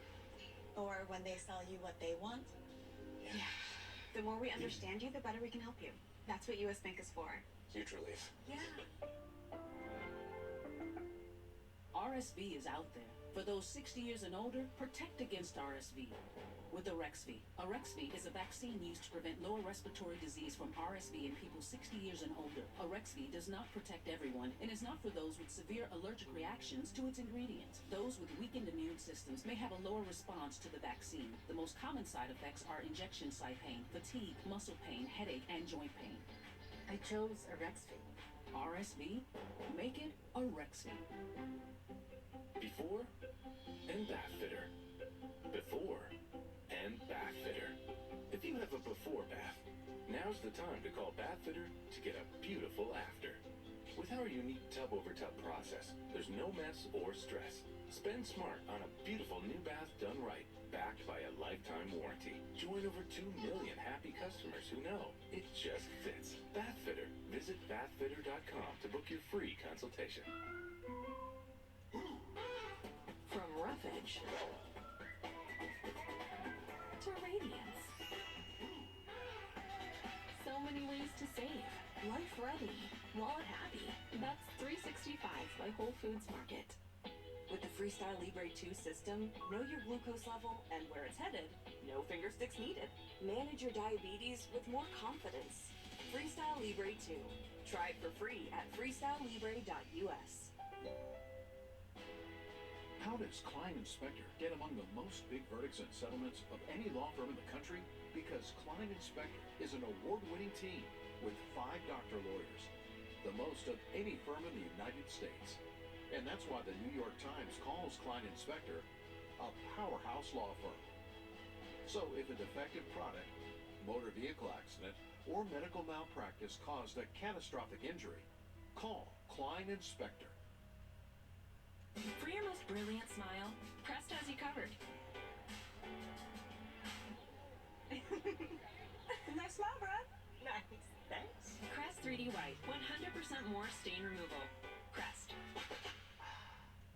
Or when they sell you what they want? Yeah. The more we understand you, the better we can help you. That's what US Bank is for. Huge relief. Yeah. RSV is out there. For those 60 years and older, protect against RSV with Arexvy. Arexvy is a vaccine used to prevent lower respiratory disease from RSV in people 60 years and older. Arexvy does not protect everyone and is not for those with severe allergic reactions to its ingredients. Those with weakened immune systems may have a lower response to the vaccine. The most common side effects are injection site pain, fatigue, muscle pain, headache, and joint pain. I chose Arexvy. RSV? Make it Arexvy. Before and bath fitter. Before and bath fitter. If you have a before bath, now's the time to call Bath Fitter to get a beautiful after. With our unique tub over tub process, there's no mess or stress. Spend smart on a beautiful new bath done right, backed by a lifetime warranty. Join over 2 million happy customers who know it just fits. Bath Fitter. Visit bathfitter.com to book your free consultation. From roughage to radiance. So many ways to save. Life ready, wallet happy. That's 365 by Whole Foods Market. With the Freestyle Libre 2 system, know your glucose level and where it's headed. No finger sticks needed. Manage your diabetes with more confidence. Freestyle Libre 2. Try it for free at freestylelibre.us. How does Klein Inspector get among the most big verdicts and settlements of any law firm in the country? Because Klein Inspector is an award-winning team with 5 doctor lawyers, the most of any firm in the United States. And that's why the New York Times calls Klein Inspector a powerhouse law firm. So if a defective product, motor vehicle accident, or medical malpractice caused a catastrophic injury, call Klein Inspector. For your most brilliant smile, Crest has you covered. Nice smile, Brad. Nice. Thanks. Crest 3D White, 100% more stain removal. Crest.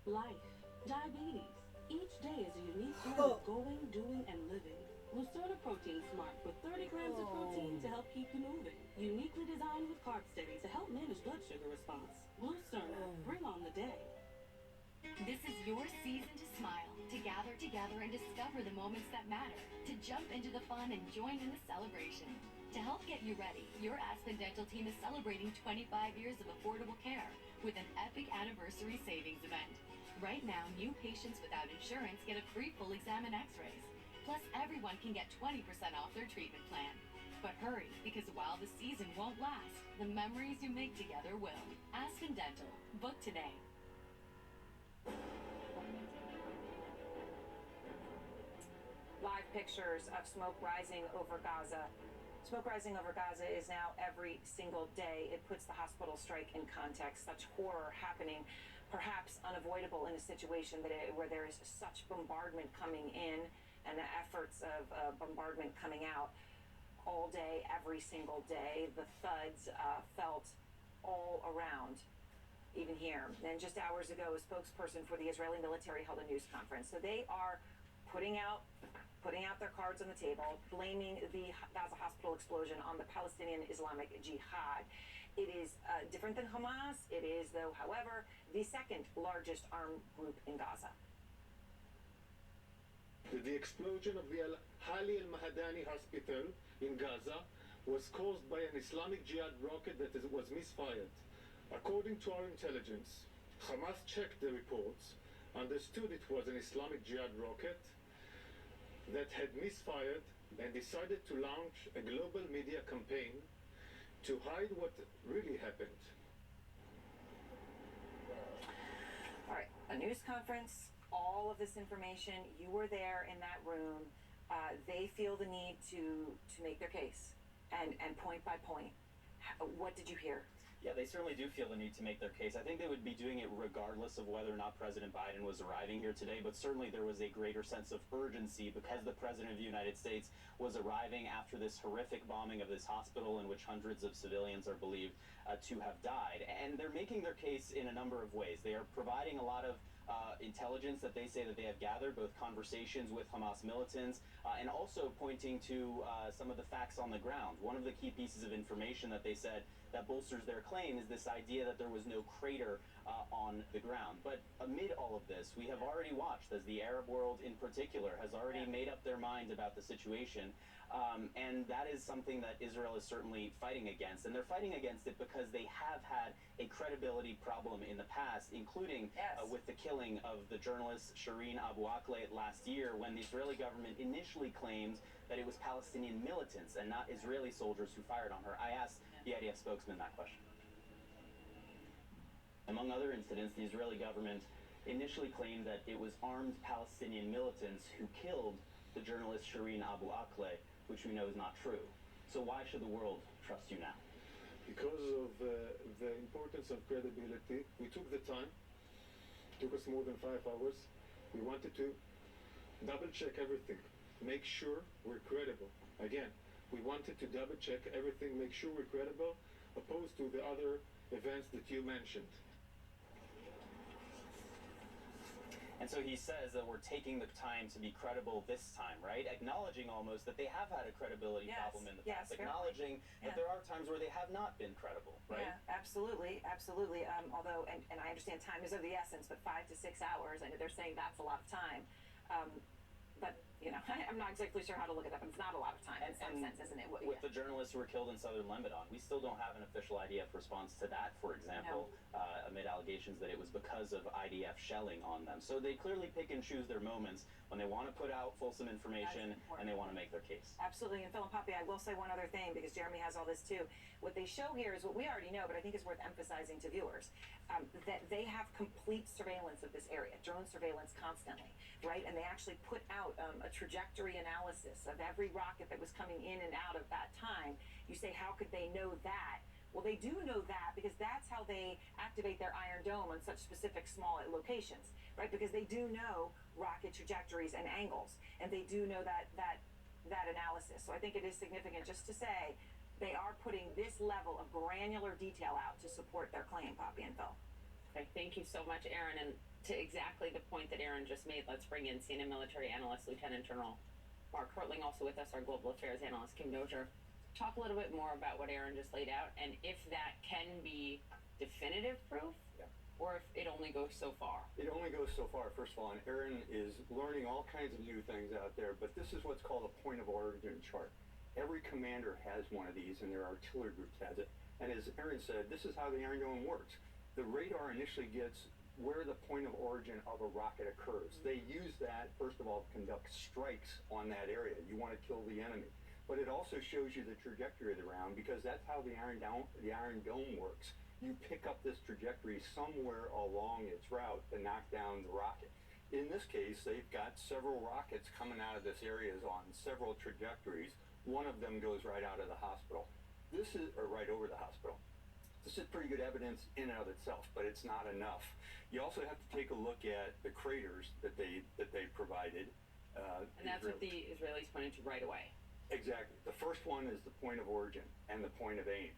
Life, diabetes. Each day is a unique journey of going, doing, and living. Lucerna Protein Smart with 30 grams of protein to help keep you moving. Uniquely designed with Carb Steady to help manage blood sugar response. Lucerna, bring on the day. This is your season to smile, to gather together and discover the moments that matter, to jump into the fun and join in the celebration. To help get you ready, your Aspen Dental team is celebrating 25 years of affordable care with an epic anniversary savings event. Right now, new patients without insurance get a free full exam and x-rays. Plus, everyone can get 20% off their treatment plan. But hurry, because while the season won't last, the memories you make together will. Aspen Dental. Book today. Live pictures of smoke rising over Gaza. Smoke rising over Gaza is now every single day. It puts the hospital strike in context. Such horror happening, perhaps unavoidable in a situation where there is such bombardment coming in and the efforts of bombardment coming out all day, every single day. The thuds felt all around, even here. And just hours ago, a spokesperson for the Israeli military held a news conference. So they are putting out their cards on the table, blaming the Gaza hospital explosion on the Palestinian Islamic Jihad. It is different than Hamas. It is, though, however, the second largest armed group in Gaza. The explosion of the Al-Hali al-Mahadani hospital in Gaza was caused by an Islamic Jihad rocket that was misfired. According to our intelligence, Hamas checked the reports understood it was an Islamic Jihad rocket that had misfired and decided to launch a global media campaign to hide what really happened. All right, a news conference, all of this information, you were there in that room. They feel the need to make their case and point by point. What did you hear? Yeah, they certainly do feel the need to make their case. I think they would be doing it regardless of whether or not President Biden was arriving here today, but certainly there was a greater sense of urgency because the President of the United States was arriving after this horrific bombing of this hospital in which hundreds of civilians are believed to have died. And they're making their case in a number of ways. They are providing a lot of intelligence that they say that they have gathered, both conversations with Hamas militants and also pointing to some of the facts on the ground. One of the key pieces of information that they said that bolsters their claim is this idea that there was no crater on the ground. But amid all of this, we have already watched as the Arab world in particular has already made up their mind about the situation. And that is something that Israel is certainly fighting against. And they're fighting against it because they have had a credibility problem in the past, including with the killing of the journalist Shireen Abu Akleh last year, when the Israeli government initially claimed that it was Palestinian militants and not Israeli soldiers who fired on her. I asked the IDF spokesman that question. Among other incidents, the Israeli government initially claimed that it was armed Palestinian militants who killed the journalist Shireen Abu Akleh, which we know is not true. So why should the world trust you now? Because of the importance of credibility, we took the time. It took us more than 5 hours. We wanted to double-check everything, make sure we're credible. Again, we wanted to double-check everything, make sure we're credible, opposed to the other events that you mentioned. And so he says that we're taking the time to be credible this time, right? Acknowledging almost that they have had a credibility problem in the past. Acknowledging that there are times where they have not been credible, right? Yeah, absolutely, absolutely. Although, and I understand time is of the essence, but 5 to 6 hours, I know they're saying that's a lot of time. But, you know, I'm not exactly sure how to look at that, but it's not a lot of time in some sense, isn't it? With the journalists who were killed in southern Lebanon, we still don't have an official IDF response to that, for example, amid allegations that it was because of IDF shelling on them. So they clearly pick and choose their moments when they want to put out fulsome information and they want to make their case. Absolutely. And Phil and Poppy, I will say one other thing, because Jeremy has all this too. What they show here is what we already know, but I think is worth emphasizing to viewers, that they have complete surveillance of this area, drone surveillance constantly, right? And they actually put out a trajectory analysis of every rocket that was coming in and out of that time. You say, how could they know that? Well, they do know that because that's how they activate their Iron Dome on such specific small locations, right? Because they do know rocket trajectories and angles, and they do know that analysis. So I think it is significant just to say they are putting this level of granular detail out to support their claim, Poppy and Phil. Okay, thank you so much, Aaron. And to exactly the point that Aaron just made, let's bring in CNN military analyst Lieutenant General Mark Hertling, also with us, our global affairs analyst Kim Dozier. Talk a little bit more about what Aaron just laid out and if that can be definitive proof or if it only goes so far. It only goes so far, first of all, and Aaron is learning all kinds of new things out there, but this is what's called a point of origin chart. Every commander has one of these, and their artillery groups has it. And as Aaron said, this is how the Iron Dome works. The radar initially gets where the point of origin of a rocket occurs. They use that, first of all, to conduct strikes on that area. You want to kill the enemy. But it also shows you the trajectory of the round, because that's how the Iron Dome works. You pick up this trajectory somewhere along its route to knock down the rocket. In this case, they've got several rockets coming out of this area on several trajectories. One of them goes right out of the hospital. Or right over the hospital. This is pretty good evidence in and of itself, but it's not enough. You also have to take a look at the craters that they provided. And that's what the Israelis pointed to right away. Exactly. The first one is the point of origin and the point of aim.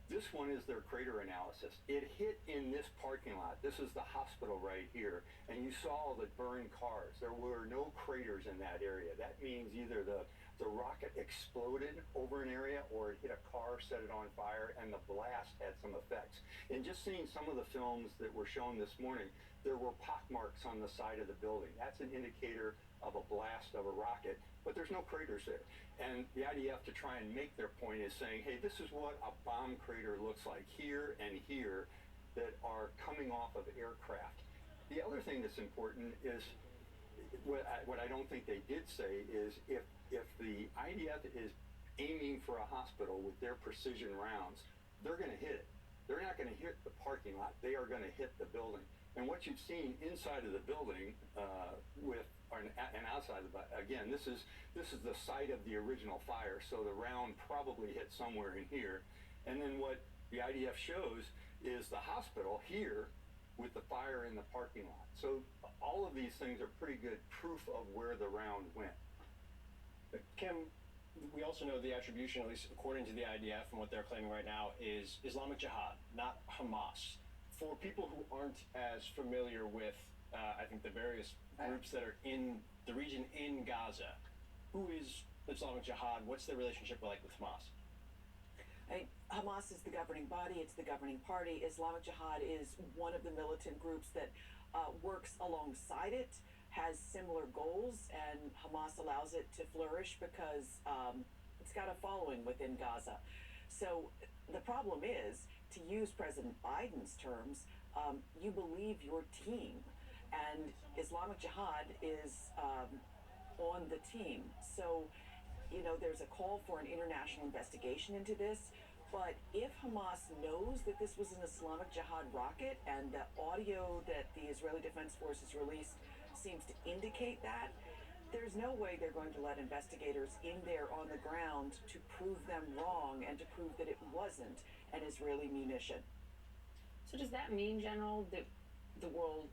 This one is their crater analysis. It hit in this parking lot. This is the hospital right here. And you saw the burned cars. There were no craters in that area. That means either the rocket exploded over an area or it hit a car, set it on fire, and the blast had some effects. And just seeing some of the films that were shown this morning, there were pockmarks on the side of the building. That's an indicator of a blast of a rocket, but there's no craters there. And the IDF, to try and make their point, is saying, hey, this is what a bomb crater looks like here and here that are coming off of aircraft. The other thing that's important is what I don't think they did say is if the IDF is aiming for a hospital with their precision rounds, they're going to hit it. They're not going to hit the parking lot. They are going to hit the building. And what you've seen inside of the building and outside of the, again, this is the site of the original fire, so the round probably hit somewhere in here. And then what the IDF shows is the hospital here with the fire in the parking lot. So all of these things are pretty good proof of where the round went. Kim, we also know the attribution, at least according to the IDF and what they're claiming right now, is Islamic Jihad, not Hamas. For people who aren't as familiar with, I think, the various groups that are in the region in Gaza, who is Islamic Jihad? What's their relationship like with Hamas? Hamas is the governing body, it's the governing party. Islamic Jihad is one of the militant groups that works alongside it, has similar goals, and Hamas allows it to flourish because it's got a following within Gaza. So the problem is, to use President Biden's terms, you believe your team, and Islamic Jihad is on the team. So, you know, there's a call for an international investigation into this. But if Hamas knows that this was an Islamic Jihad rocket, and the audio that the Israeli Defense Forces released seems to indicate that, there's no way they're going to let investigators in there on the ground to prove them wrong and to prove that it wasn't an Israeli munition. So does that mean, General, that the world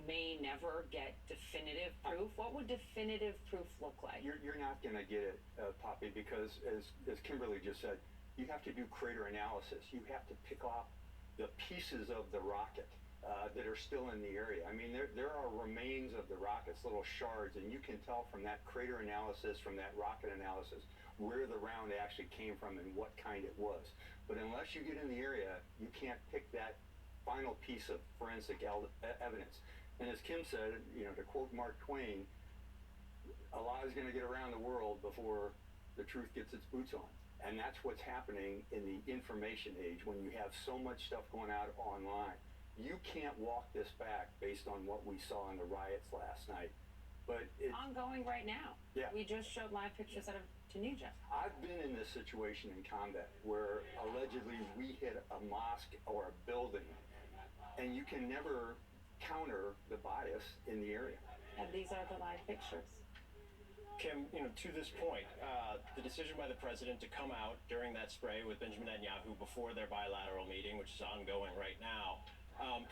may never get definitive proof? What would definitive proof look like? You're not going to get it, Poppy, because as Kimberly just said, you have to do crater analysis. You have to pick off the pieces of the rocket that are still in the area. I mean, there are remains of the rockets, little shards, and you can tell from that crater analysis, from that rocket analysis, where the round actually came from and what kind it was. But unless you get in the area, you can't pick that final piece of forensic evidence. And as Kim said, you know, to quote Mark Twain, a lie is going to get around the world before the truth gets its boots on. And that's what's happening in the information age when you have so much stuff going out online. You can't walk this back based on what we saw in the riots last night. But it's ongoing right now. Yeah. We just showed live pictures out of Tunisia. I've been in this situation in combat where allegedly we hit a mosque or a building, and you can never counter the bias in the area. And these are the live pictures. Kim, you know, to this point, the decision by the president to come out during that spray with Benjamin Netanyahu before their bilateral meeting, which is ongoing right now,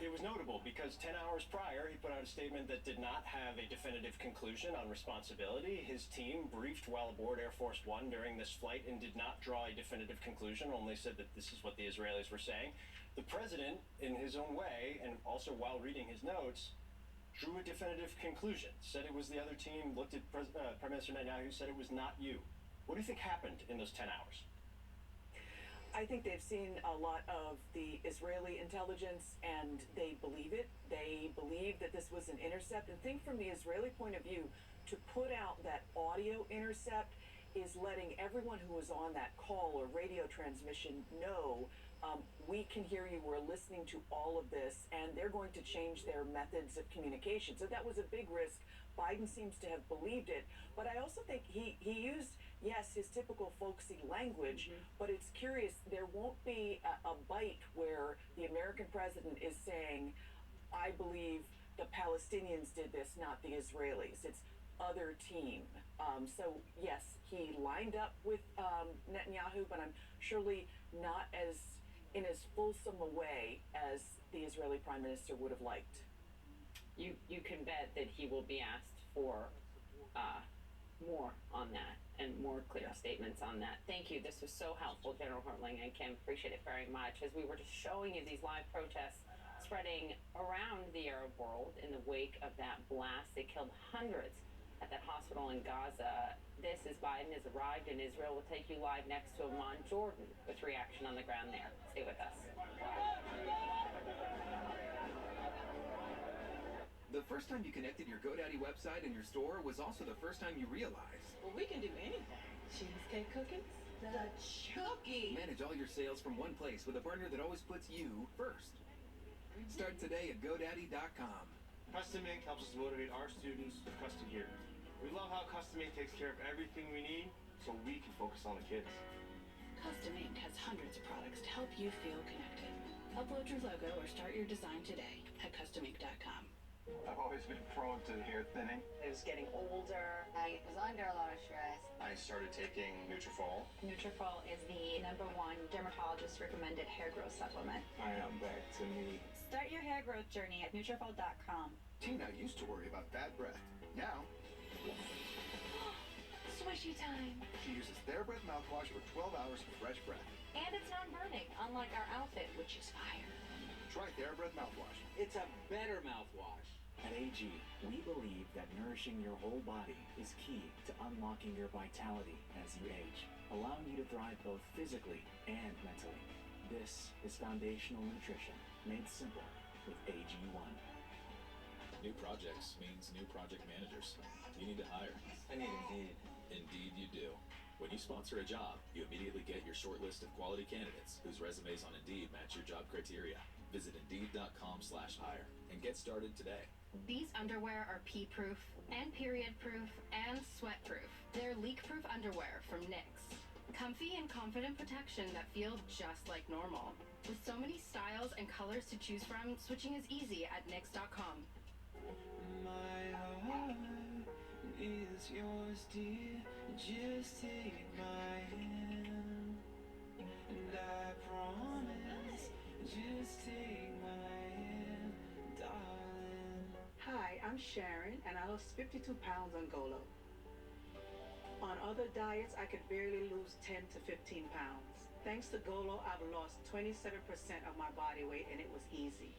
it was notable because 10 hours prior, he put out a statement that did not have a definitive conclusion on responsibility. His team briefed while aboard Air Force One during this flight and did not draw a definitive conclusion, only said that this is what the Israelis were saying. The president, in his own way, and also while reading his notes, drew a definitive conclusion, said it was the other team, looked at Prime Minister Netanyahu, said it was not you. What do you think happened in those 10 hours? I think they've seen a lot of the Israeli intelligence and they believe it. They believe that this was an intercept. And think from the Israeli point of view, to put out that audio intercept is letting everyone who was on that call or radio transmission know we can hear you, we're listening to all of this, and they're going to change their methods of communication. So that was a big risk. Biden seems to have believed it, but I also think he used, yes, his typical folksy language, but it's curious, there won't be a bite where the American president is saying, I believe the Palestinians did this, not the Israelis. It's other team. So yes, he lined up with Netanyahu, but I'm surely not in as fulsome a way as the Israeli prime minister would have liked. You can bet that he will be asked for more on that and more clear statements on that. Thank you. This was so helpful, General Hertling and Kim. Appreciate it very much. As we were just showing you these live protests spreading around the Arab world in the wake of that blast that killed hundreds at that hospital in Gaza. This is Biden has arrived in Israel. We'll take you live next to Amman, Jordan, with reaction on the ground there. Stay with us. The first time you connected your GoDaddy website and your store was also the first time you realized, Well, we can do anything. Cheesecake cookies? The Chookie! manage all your sales from one place with a partner that always puts you first. Start today at GoDaddy.com. Custom Ink helps us motivate our students with custom gear. We love how Custom Ink takes care of everything we need so we can focus on the kids. Custom Ink has hundreds of products to help you feel connected. Upload your logo or start your design today at customink.com. I've always been prone to hair thinning. I was getting older. I was under a lot of stress. I started taking Nutrafol. Nutrafol is the #1 dermatologist recommended hair growth supplement. I am back to me. Start your hair growth journey at Nutrafol.com. Tina used to worry about bad breath. Now, Swishy time. she uses TheraBreath mouthwash for 12 hours of fresh breath. And it's non-burning, unlike our outfit, which is fire. Try TheraBreath mouthwash. It's a better mouthwash. At AG, we believe that nourishing your whole body is key to unlocking your vitality as you age, allowing you to thrive both physically and mentally. This is foundational nutrition made simple with AG1. New projects means new project managers. You need to hire. I need Indeed. Indeed you do. When you sponsor a job, you immediately get your short list of quality candidates whose resumes on Indeed match your job criteria. Visit Indeed.com/hire and get started today. These underwear are pee-proof and period-proof and sweat-proof. They're leak-proof underwear from NYX. Comfy and confident protection that feels just like normal. With so many styles and colors to choose from, switching is easy at NYX.com. My heart is yours, dear. Just take my hand, and I promise, just take my hand, darling. Hi, I'm Sharon, and I lost 52 pounds on Golo. On other diets, I could barely lose 10 to 15 pounds. Thanks to Golo, I've lost 27% of my body weight, and it was easy.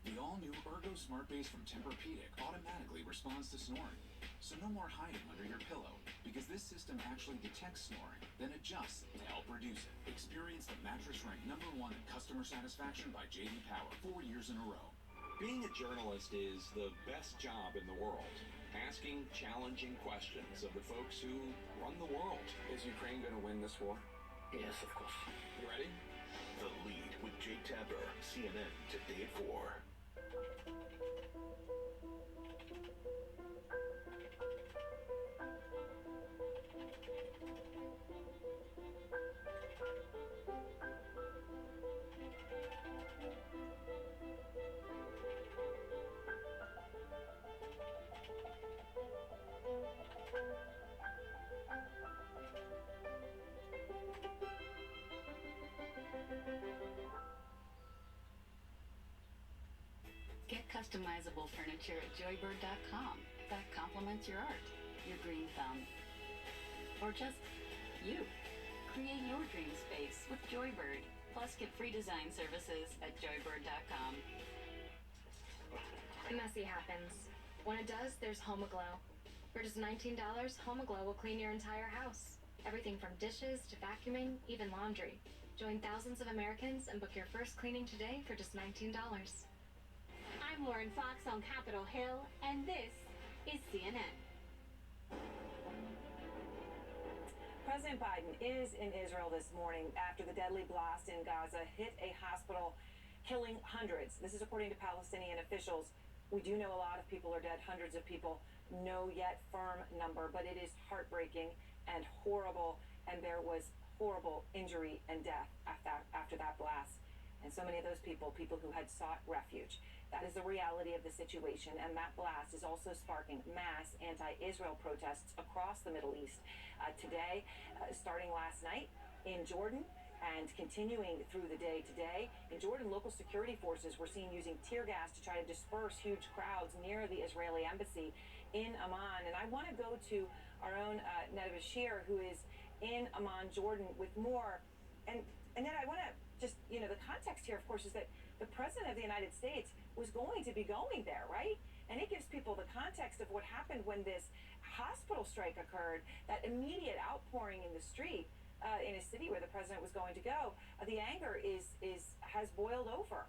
The all-new Ergo Smart Base from Tempur-Pedic automatically responds to snoring. So no more hiding under your pillow, because this system actually detects snoring, then adjusts to help reduce it. Experience the mattress ranked #1 in customer satisfaction by J.D. Power 4 years in a row. Being a journalist is the best job in the world. Asking challenging questions of the folks who run the world. Is Ukraine going to win this war? Yes, of course. You ready? The Lead with Jake Tapper, CNN Today at 4. Get customizable furniture at joybird.com that complements your art, your green thumb, or just you. Create your dream space with Joybird. Plus, get free design services at joybird.com. Messy happens. When it does, there's HomeAglow. For just $19, HomeAglow will clean your entire house. Everything from dishes to vacuuming, even laundry. Join thousands of Americans and book your first cleaning today for just $19. I'm Lauren Fox on Capitol Hill, and this is CNN. President Biden is in Israel this morning after the deadly blast in Gaza hit a hospital, killing hundreds. This is according to Palestinian officials. We do know a lot of people are dead, hundreds of people, no yet firm number, but it is heartbreaking and horrible, and there was horrible injury and death after that blast. And so many of those people who had sought refuge. That is the reality of the situation, and that blast is also sparking mass anti-Israel protests across the Middle East. Today, starting last night in Jordan and continuing through the day today. In Jordan, local security forces were seen using tear gas to try to disperse huge crowds near the Israeli embassy in Amman. And I want to go to our own Neda Bashir, who is in Amman, Jordan, with more. And then I want to just, the context here, of course, is that the President of the United States was going to be going there, right? And it gives people the context of what happened when this hospital strike occurred, that immediate outpouring in the street in a city where the president was going to go. The anger has boiled over.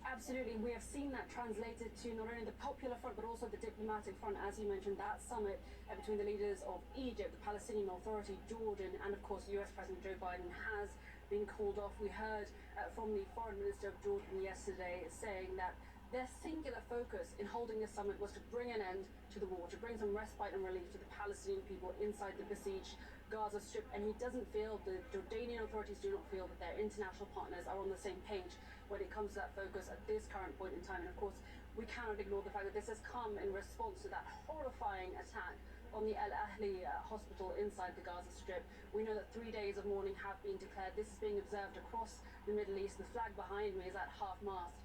Absolutely. We have seen that translated to not only the popular front, but also the diplomatic front. As you mentioned, that summit between the leaders of Egypt, the Palestinian Authority, Jordan, and of course US President Joe Biden has been called off. We heard from the Foreign Minister of Jordan yesterday saying that their singular focus in holding this summit was to bring an end to the war, to bring some respite and relief to the Palestinian people inside the besieged Gaza Strip, and he doesn't feel, the Jordanian authorities do not feel that their international partners are on the same page when it comes to that focus at this current point in time. And of course, we cannot ignore the fact that this has come in response to that horrifying attack on the Al Ahli hospital inside the Gaza Strip. We know that 3 days of mourning have been declared. This is being observed across the Middle East. The flag behind me is at half-mast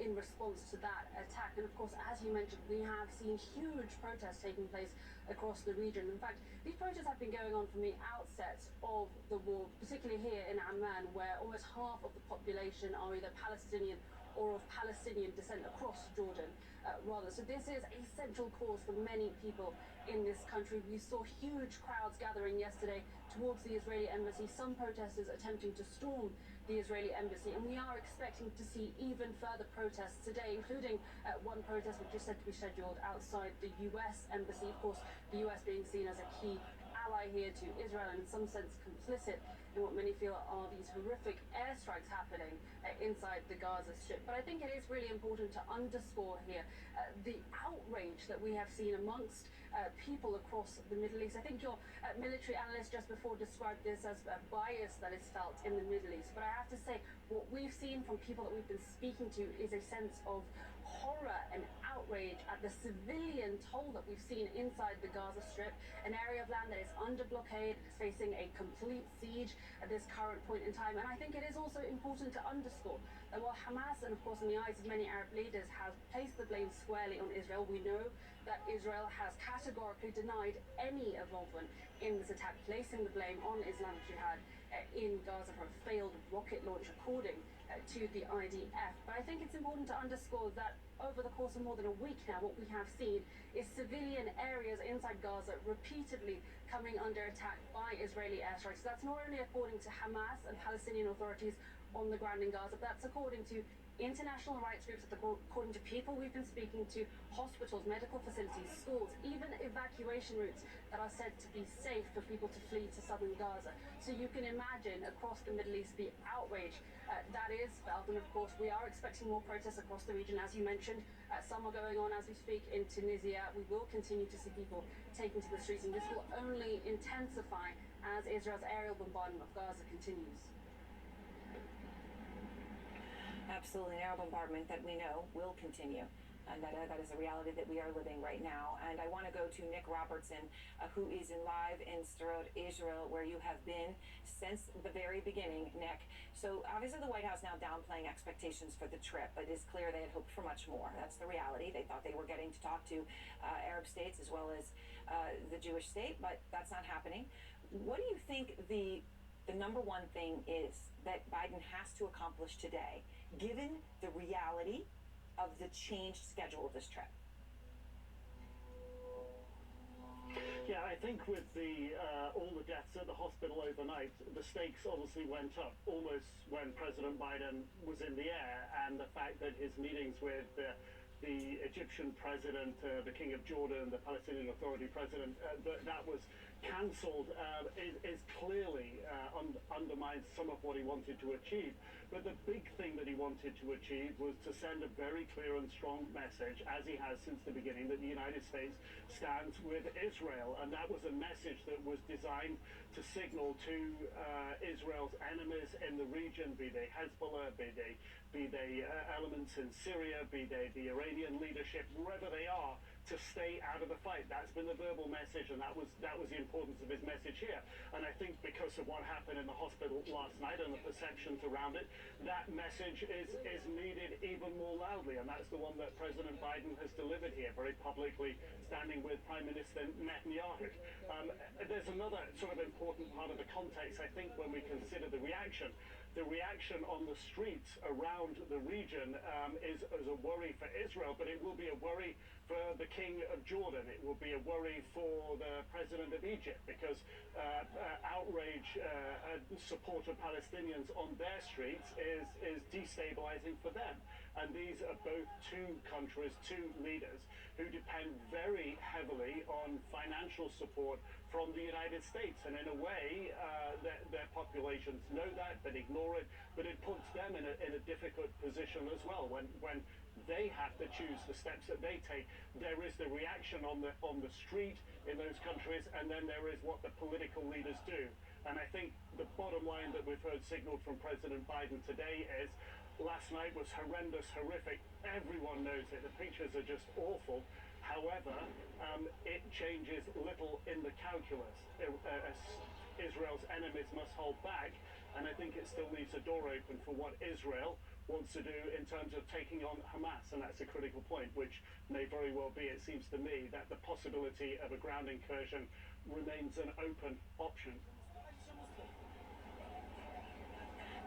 in response to that attack. And of course, as you mentioned, we have seen huge protests taking place across the region. In fact, these protests have been going on from the outset of the war, particularly here in Amman, where almost half of the population are either Palestinian or of Palestinian descent across Jordan, rather. So this is a central cause for many people in this country. We saw huge crowds gathering yesterday towards the Israeli embassy, some protesters attempting to storm the Israeli embassy, and we are expecting to see even further protests today, including one protest which is said to be scheduled outside the US embassy. Of course, the US being seen as a key ally here to Israel and in some sense complicit in what many feel are these horrific airstrikes happening inside the Gaza Strip. But I think it is really important to underscore here the outrage that we have seen amongst people across the Middle East. I think your military analyst just before described this as a bias that is felt in the Middle East. But I have to say, what we've seen from people that we've been speaking to is a sense of horror and outrage at the civilian toll that we've seen inside the Gaza Strip, an area of land that is under blockade, is facing a complete siege at this current point in time. And I think it is also important to underscore that while Hamas, and of course in the eyes of many Arab leaders, has placed the blame squarely on Israel, we know that Israel has categorically denied any involvement in this attack, placing the blame on Islamic Jihad in Gaza for a failed rocket launch, according to the IDF. But I think it's important to underscore that over the course of more than a week now, what we have seen is civilian areas inside Gaza repeatedly coming under attack by Israeli airstrikes. That's not only according to Hamas and Palestinian authorities on the ground in Gaza, but that's according to international rights groups, according to people we've been speaking to, hospitals, medical facilities, schools, even evacuation routes that are said to be safe for people to flee to southern Gaza. So you can imagine across the Middle East the outrage that is felt. And of course, we are expecting more protests across the region, as you mentioned. Some are going on as we speak in Tunisia. We will continue to see people taking to the streets, and this will only intensify as Israel's aerial bombardment of Gaza continues. Absolutely, an air bombardment that we know will continue. And that is a reality that we are living right now. And I want to go to Nick Robertson, who is live in Sderot, Israel, where you have been since the very beginning, Nick. So obviously the White House now downplaying expectations for the trip, but it is clear they had hoped for much more. That's the reality. They thought they were getting to talk to Arab states as well as the Jewish state, but that's not happening. What do you think the number one thing is that Biden has to accomplish today, given the reality of the changed schedule of this trip? Yeah, I think with the all the deaths at the hospital overnight, the stakes obviously went up almost when President Biden was in the air, and the fact that his meetings with the Egyptian president, the King of Jordan, the Palestinian Authority president, that was cancelled is clearly undermines some of what he wanted to achieve. But the big thing that he wanted to achieve was to send a very clear and strong message, as he has since the beginning, that the United States stands with Israel. And that was a message that was designed to signal to Israel's enemies in the region, be they Hezbollah, be they elements in Syria, be they the Iranian leadership, wherever they are, to stay out of the fight. That's been the verbal message, and that was the importance of his message here. And I think because of what happened in the hospital last night and the perceptions around it, that message is needed even more loudly, and that's the one that President Biden has delivered here, very publicly, standing with Prime Minister Netanyahu. There's another sort of important part of the context, I think, when we consider the reaction. The reaction on the streets around the region is a worry for Israel, but it will be a worry for the King of Jordan. It will be a worry for the President of Egypt, because outrage and support of Palestinians on their streets is destabilizing for them. And these are both two countries, two leaders who depend very heavily on financial support from the United States. And in a way, their populations know that, but ignore it. But it puts them in a difficult position as well. When they have to choose the steps that they take, there is the reaction on the street in those countries, and then there is what the political leaders do. And I think the bottom line that we've heard signaled from President Biden today is, last night was horrendous, horrific. Everyone knows it. The pictures are just awful. However, it changes little in the calculus. Israel's enemies must hold back, and I think it still leaves a door open for what Israel wants to do in terms of taking on Hamas, and that's a critical point, which may very well be, it seems to me, that the possibility of a ground incursion remains an open option.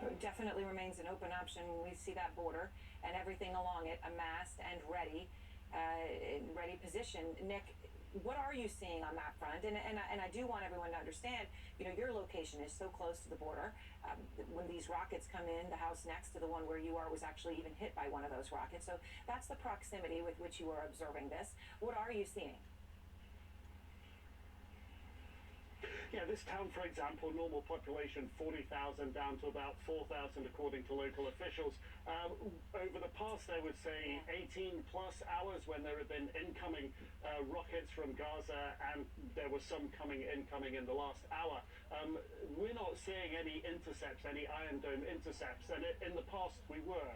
It definitely remains an open option when we see that border and everything along it amassed and ready, in ready position. Nick, what are you seeing on that front? And I do want everyone to understand, you know, your location is so close to the border. When these rockets come in, the house next to the one where you are was actually even hit by one of those rockets. So that's the proximity with which you are observing this. What are you seeing? Yeah, this town, for example, normal population 40,000 down to about 4,000 according to local officials. Over the past, I would say, 18 plus hours, when there have been incoming rockets from Gaza, and there was some incoming in the last hour, we're not seeing any intercepts, any Iron Dome intercepts, and in the past we were.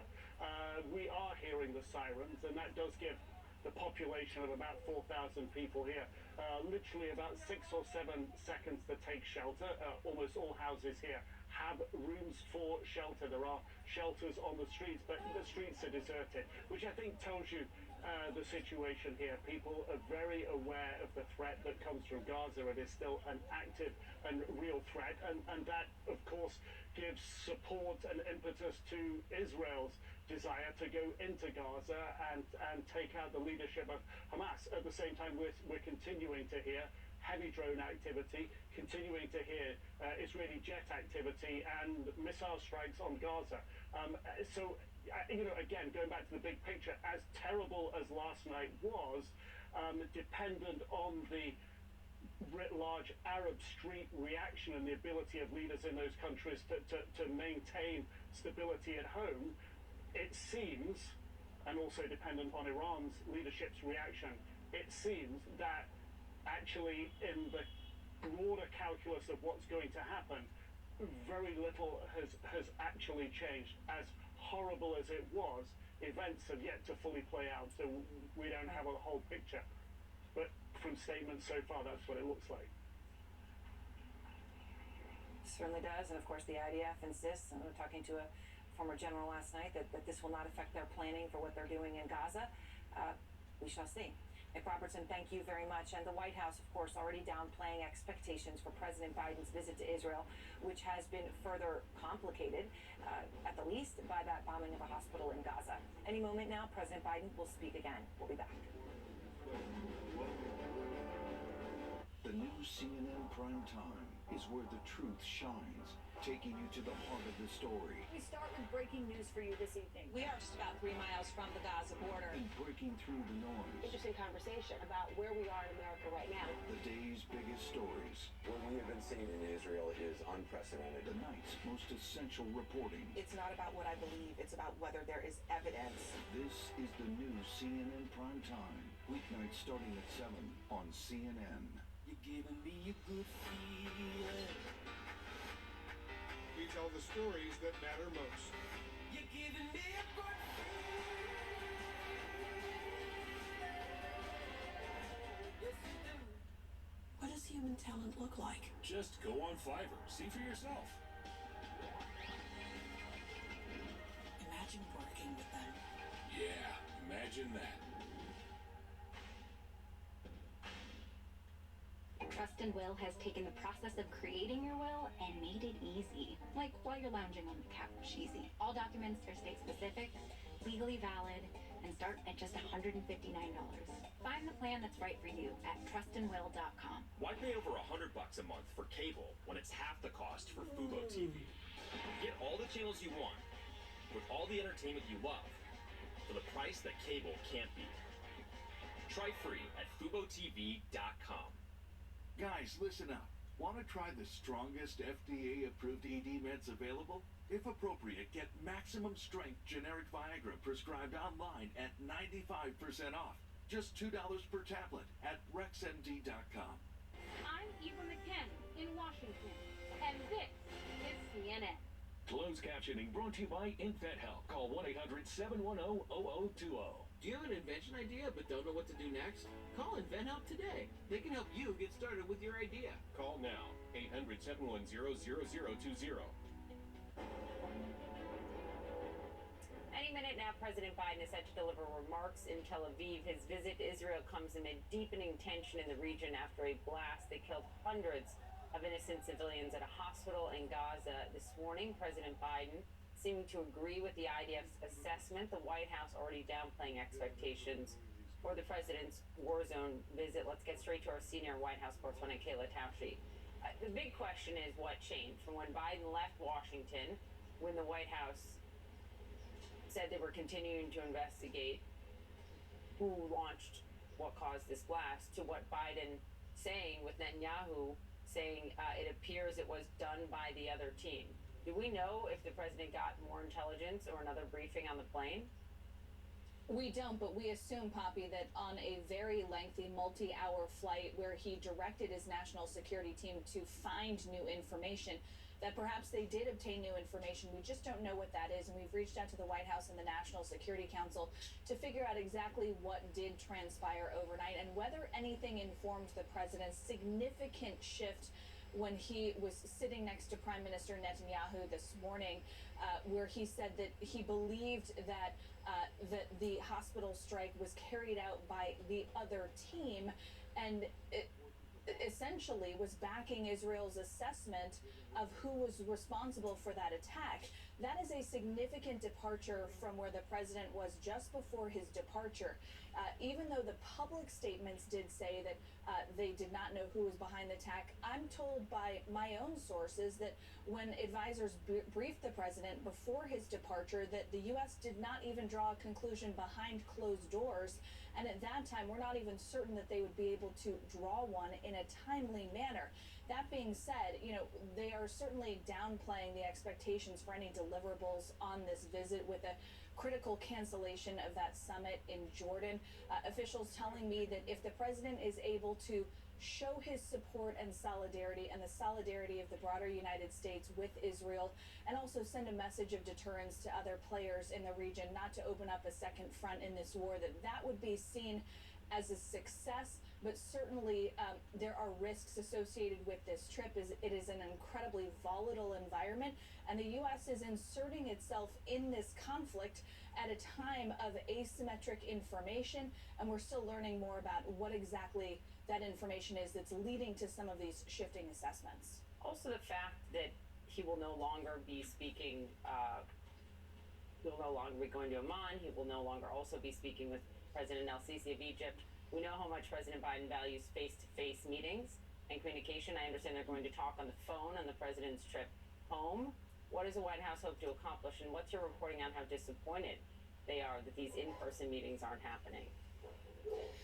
We are hearing the sirens, and that does give the population of about 4,000 people here literally about 6 or 7 seconds to take shelter. Almost all houses here have rooms for shelter. There are shelters on the streets, but the streets are deserted, which I think tells you the situation here. People are very aware of the threat that comes from Gaza. It is still an active and real threat, and that, of course, gives support and impetus to Israel's desire to go into Gaza and take out the leadership of Hamas. At the same time, we're continuing to hear heavy drone activity, continuing to hear Israeli jet activity and missile strikes on Gaza. So, you know, again, going back to the big picture, as terrible as last night was, dependent on the writ large Arab street reaction and the ability of leaders in those countries to maintain stability at home, it seems, and also dependent on Iran's leadership's reaction, it seems that actually in the broader calculus of what's going to happen, very little has actually changed. As horrible as it was, events have yet to fully play out, so we don't have a whole picture. But from statements so far, that's what it looks like. Certainly does, and of course the IDF insists, and we were talking to a former general last night, that this will not affect their planning for what they're doing in Gaza. We shall see. Nick Robertson, thank you very much. And the White House, of course, already downplaying expectations for President Biden's visit to Israel, which has been further complicated, at the least, by that bombing of a hospital in Gaza. Any moment now, President Biden will speak again. We'll be back. The new CNN Prime Time is where the truth shines, taking you to the heart of the story. We start with breaking news for you this evening. We are just about 3 miles from the Gaza border. And breaking through the noise. Interesting conversation about where we are in America right now. The day's biggest stories. What we have been seeing in Israel is unprecedented. The night's most essential reporting. It's not about what I believe, it's about whether there is evidence. This is the new CNN Prime Time. Weeknights starting at 7 on CNN. You're giving me a good feeling. We tell the stories that matter most. You're giving me a good feeling. Yes, you do. What does human talent look like? Just go on Fiverr. See for yourself. Imagine working with them. Yeah, imagine that. Trust Trust and Will has taken the process of creating your will and made it easy. Like while you're lounging on the couch, easy. All documents are state specific, legally valid, and start at just $159. Find the plan that's right for you at trustandwill.com. Why pay over $100 a month for cable when it's half the cost for Fubo TV? Get all the channels you want with all the entertainment you love for the price that cable can't beat. Try free at FuboTV.com. Guys, listen up. Want to try the strongest FDA-approved ED meds available? If appropriate, get maximum strength generic Viagra prescribed online at 95% off. Just $2 per tablet at RexMD.com. I'm Eva McKen in Washington, and this is CNN. Closed captioning brought to you by InVetHelp. Call 1-800-710-0020. Do you have an invention idea but don't know what to do next? Call InventHelp today. They can help you get started with your idea. Call now, 800-710-0020. Any minute now, President Biden is set to deliver remarks in Tel Aviv. His visit to Israel comes amid deepening tension in the region after a blast that killed hundreds of innocent civilians at a hospital in Gaza this morning. President Biden seeming to agree with the IDF's assessment, the White House already downplaying expectations for the president's war zone visit. Let's get straight to our senior White House correspondent, Kayla Tausche. The big question is what changed from when Biden left Washington, when the White House said they were continuing to investigate who launched what caused this blast, to what Biden saying with Netanyahu saying it appears it was done by the other team. Do we know if the president got more intelligence or another briefing on the plane? We don't, but we assume, Poppy, that on a very lengthy multi-hour flight where he directed his national security team to find new information, that perhaps they did obtain new information. We just don't know what that is, and we've reached out to the White House and the National Security Council to figure out exactly what did transpire overnight and whether anything informed the president's significant shift when he was sitting next to Prime Minister Netanyahu this morning, where he said that he believed that the hospital strike was carried out by the other team, and it essentially was backing Israel's assessment of who was responsible for that attack. That is a significant departure from where the president was just before his departure. Even though the public statements did say that they did not know who was behind the attack, I'm told by my own sources that when advisors briefed the president before his departure, that the U.S. did not even draw a conclusion behind closed doors. And at that time, we're not even certain that they would be able to draw one in a timely manner. That being said, you know, they are certainly downplaying the expectations for any deliverables on this visit with a critical cancellation of that summit in Jordan. Officials telling me that if the president is able to show his support and solidarity and the solidarity of the broader United States with Israel, and also send a message of deterrence to other players in the region not to open up a second front in this war, that would be seen as a success. But certainly there are risks associated with this trip. It is an incredibly volatile environment, and the U.S. is inserting itself in this conflict at a time of asymmetric information, and we're still learning more about what exactly that information is that's leading to some of these shifting assessments. Also, the fact that he will no longer be speaking, he'll no longer be going to Amman, he will no longer also be speaking with President El-Sisi of Egypt. We know how much President Biden values face-to-face meetings and communication. I understand they're going to talk on the phone on the president's trip home. What does the White House hope to accomplish, and what's your reporting on how disappointed they are that these in-person meetings aren't happening?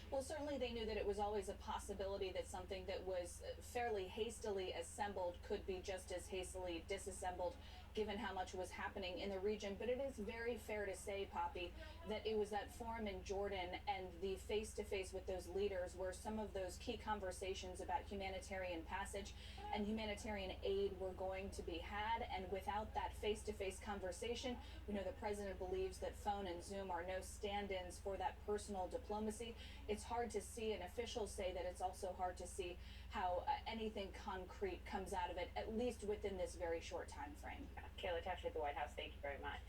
Well, certainly they knew that it was always a possibility that something that was fairly hastily assembled could be just as hastily disassembled, given how much was happening in the region. But it is very fair to say, Poppy, that it was that forum in Jordan and the face-to-face with those leaders where some of those key conversations about humanitarian passage and humanitarian aid were going to be had. And without that face-to-face conversation, we know the president believes that phone and Zoom are no stand-ins for that personal diplomacy. It's hard to see, and officials say that it's also hard to see how anything concrete comes out of it, at least within this very short time frame. Kayla Tausche at the White House, thank you very much.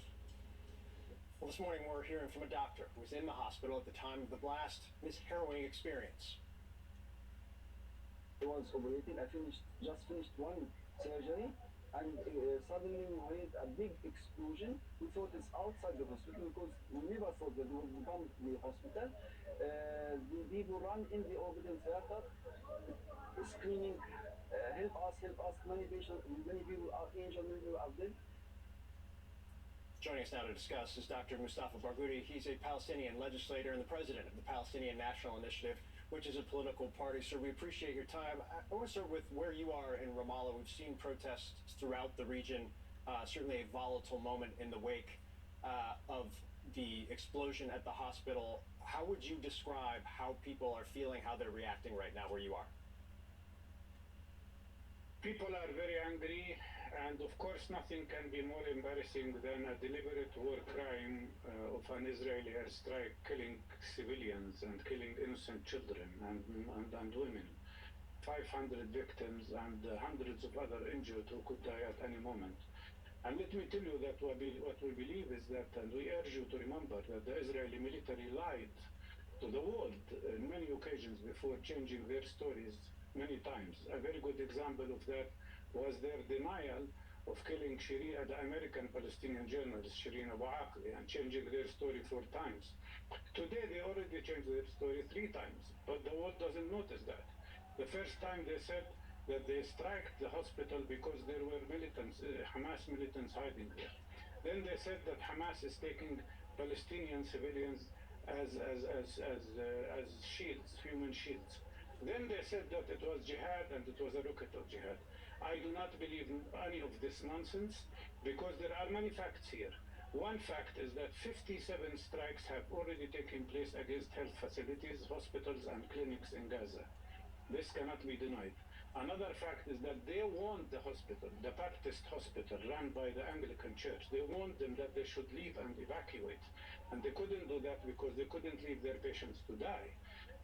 Well, this morning we're hearing from a doctor who was in the hospital at the time of the blast, this harrowing experience. was operating. I just finished one surgery, and suddenly we heard a big explosion. We thought it's outside the hospital because we never thought that it would become the hospital. The people run in the operating theater screaming, help us, help us. Many patients, many people are injured, many people are dead. Joining us now to discuss is Dr. Mustafa Barghouti. He's a Palestinian legislator and the president of the Palestinian National Initiative, which is a political party. So we appreciate your time. I want to start with where you are in Ramallah. We've seen protests throughout the region, certainly a volatile moment in the wake of the explosion at the hospital. How would you describe how people are feeling, how they're reacting right now where you are? People are very angry, and of course nothing can be more embarrassing than a deliberate war crime of an Israeli airstrike killing civilians and killing innocent children and women. 500 victims and hundreds of other injured who could die at any moment. And let me tell you that what we believe is that, and we urge you to remember that the Israeli military lied to the world on many occasions before changing their stories many times. A very good example of that was their denial of killing the American Palestinian journalist Shireen Abu Akleh, and changing their story 4 times. Today they already changed their story 3 times, but the world doesn't notice that. The first time they said that they struck the hospital because there were militants, Hamas militants hiding there. Then they said that Hamas is taking Palestinian civilians as shields, human shields. Then they said that it was jihad and it was a rocket of jihad. I do not believe in any of this nonsense because there are many facts here. One fact is that 57 strikes have already taken place against health facilities, hospitals and clinics in Gaza. This cannot be denied. Another fact is that they warned the hospital, the Baptist hospital run by the Anglican Church, they warned them that they should leave and evacuate. And they couldn't do that because they couldn't leave their patients to die.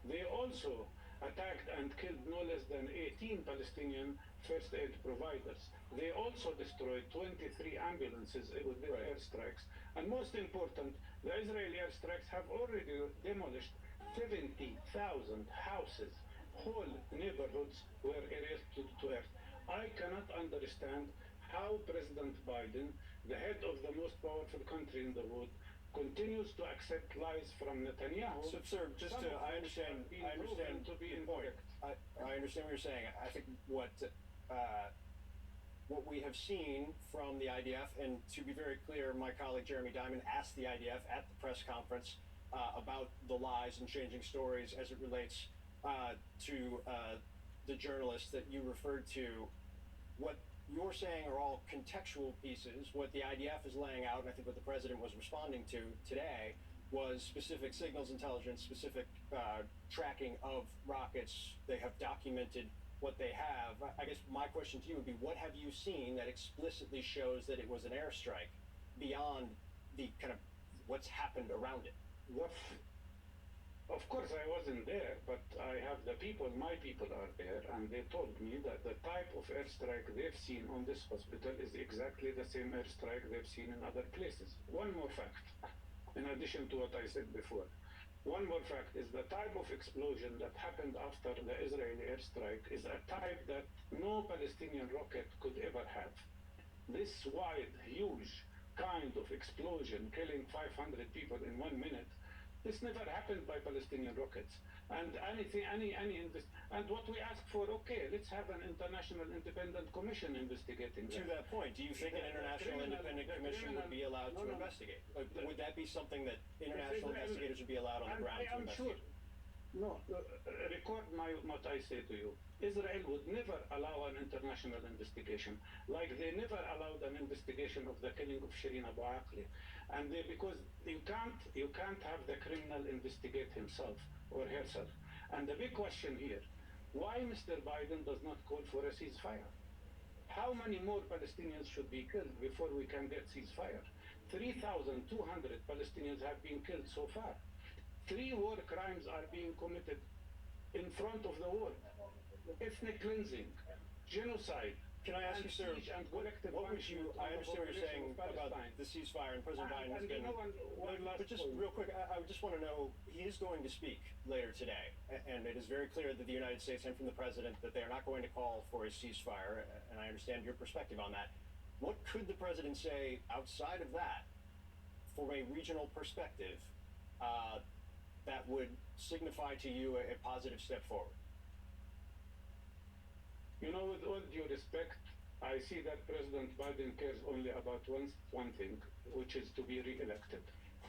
They also attacked and killed no less than 18 Palestinian first aid providers. They also destroyed 23 ambulances with their airstrikes. And most important, the Israeli airstrikes have already demolished 70,000 houses. Whole neighborhoods were erased to earth. I cannot understand how President Biden, the head of the most powerful country in the world, continues to accept lies from Netanyahu. So, sir, just to, I understand to be your point. I understand what you're saying. I think what we have seen from the IDF, and to be very clear, my colleague Jeremy Diamond asked the IDF at the press conference about the lies and changing stories as it relates to the journalists that you referred to. What you're saying are all contextual pieces. What the IDF is laying out, and I think what the president was responding to today, was specific signals intelligence, specific tracking of rockets. They have documented what they have. I guess my question to you would be, what have you seen that explicitly shows that it was an airstrike beyond the kind of what's happened around it? Of course, I wasn't there, but I have my people are there, and they told me that the type of airstrike they've seen on this hospital is exactly the same airstrike they've seen in other places. One more fact, in addition to what I said before. One more fact is the type of explosion that happened after the Israeli airstrike is a type that no Palestinian rocket could ever have. This wide, huge kind of explosion, killing 500 people in 1 minute, this never happened by Palestinian rockets. And and what we ask for, okay, let's have an international independent commission investigating that. To that point, do you think an international independent commission would be allowed to investigate? Would that be something that international investigators would be allowed on the ground to investigate? No, record what I say to you. Israel would never allow an international investigation, like they never allowed an investigation of the killing of Shireen Abu Akleh. And because you can't have the criminal investigate himself or herself. And the big question here, why Mr. Biden does not call for a ceasefire? How many more Palestinians should be killed before we can get ceasefire? 3,200 Palestinians have been killed so far. 3 war crimes are being committed in front of the world. Ethnic cleansing, genocide, Can I ask and you, sir, siege and collective what would you? punishment on I the understand what you're saying population of about Palestine. the ceasefire, and President Biden has And been. you know, one last But just point. real quick, I just want to know, he is going to speak later today, and it is very clear that the United States and from the president that they are not going to call for a ceasefire, and I understand your perspective on that. What could the president say outside of that, from a regional perspective, that would signify to you a positive step forward? You know, with all due respect, I see that President Biden cares only about one thing, which is to be re-elected.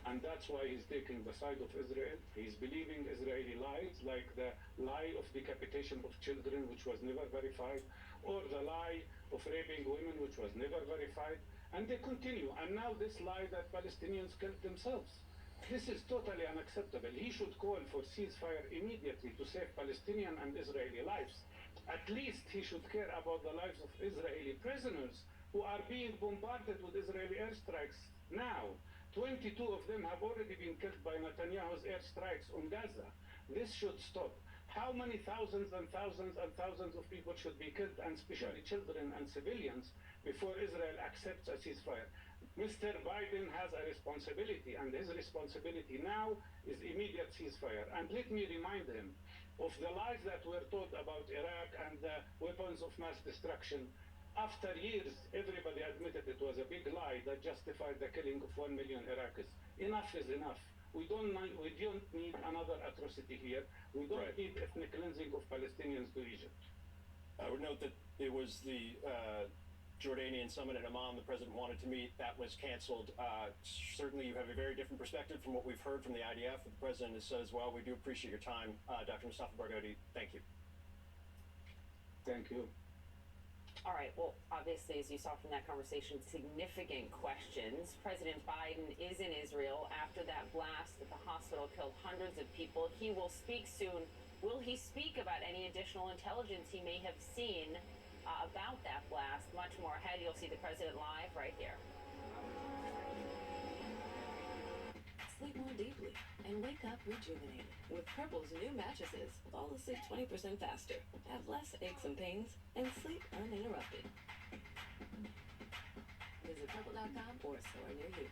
And that's why he's taking the side of Israel. He's believing Israeli lies, like the lie of decapitation of children, which was never verified, or the lie of raping women, which was never verified. And they continue. And now this lie that Palestinians killed themselves. This is totally unacceptable. He should call for ceasefire immediately to save Palestinian and Israeli lives. At least he should care about the lives of Israeli prisoners who are being bombarded with Israeli airstrikes now. 22 of them have already been killed by Netanyahu's airstrikes on Gaza. This should stop. How many thousands and thousands and thousands of people should be killed, and especially children and civilians, before Israel accepts a ceasefire? Mr. Biden has a responsibility, and his responsibility now is immediate ceasefire. And let me remind him of the lies that were told about Iraq and the weapons of mass destruction. After years, everybody admitted it was a big lie that justified the killing of 1 million Iraqis. Enough is enough. We don't need another atrocity here. We don't need ethnic cleansing of Palestinians to Egypt. I would note that it was the Jordanian summit in Amman the president wanted to meet. That was canceled. Certainly you have a very different perspective from what we've heard from the IDF. The president has said as well. We do appreciate your time. Dr. Mustafa Barghouti, thank you. Thank you. All right, well, obviously, as you saw from that conversation, significant questions. President Biden is in Israel after that blast at the hospital killed hundreds of people. He will speak soon. Will he speak about any additional intelligence he may have seen about that blast? Much more ahead. You'll see the president live right here. Sleep more deeply and wake up rejuvenated with Purple's new mattresses. Fall asleep 20% faster, have less aches and pains, and sleep uninterrupted. Visit purple.com or a store near you.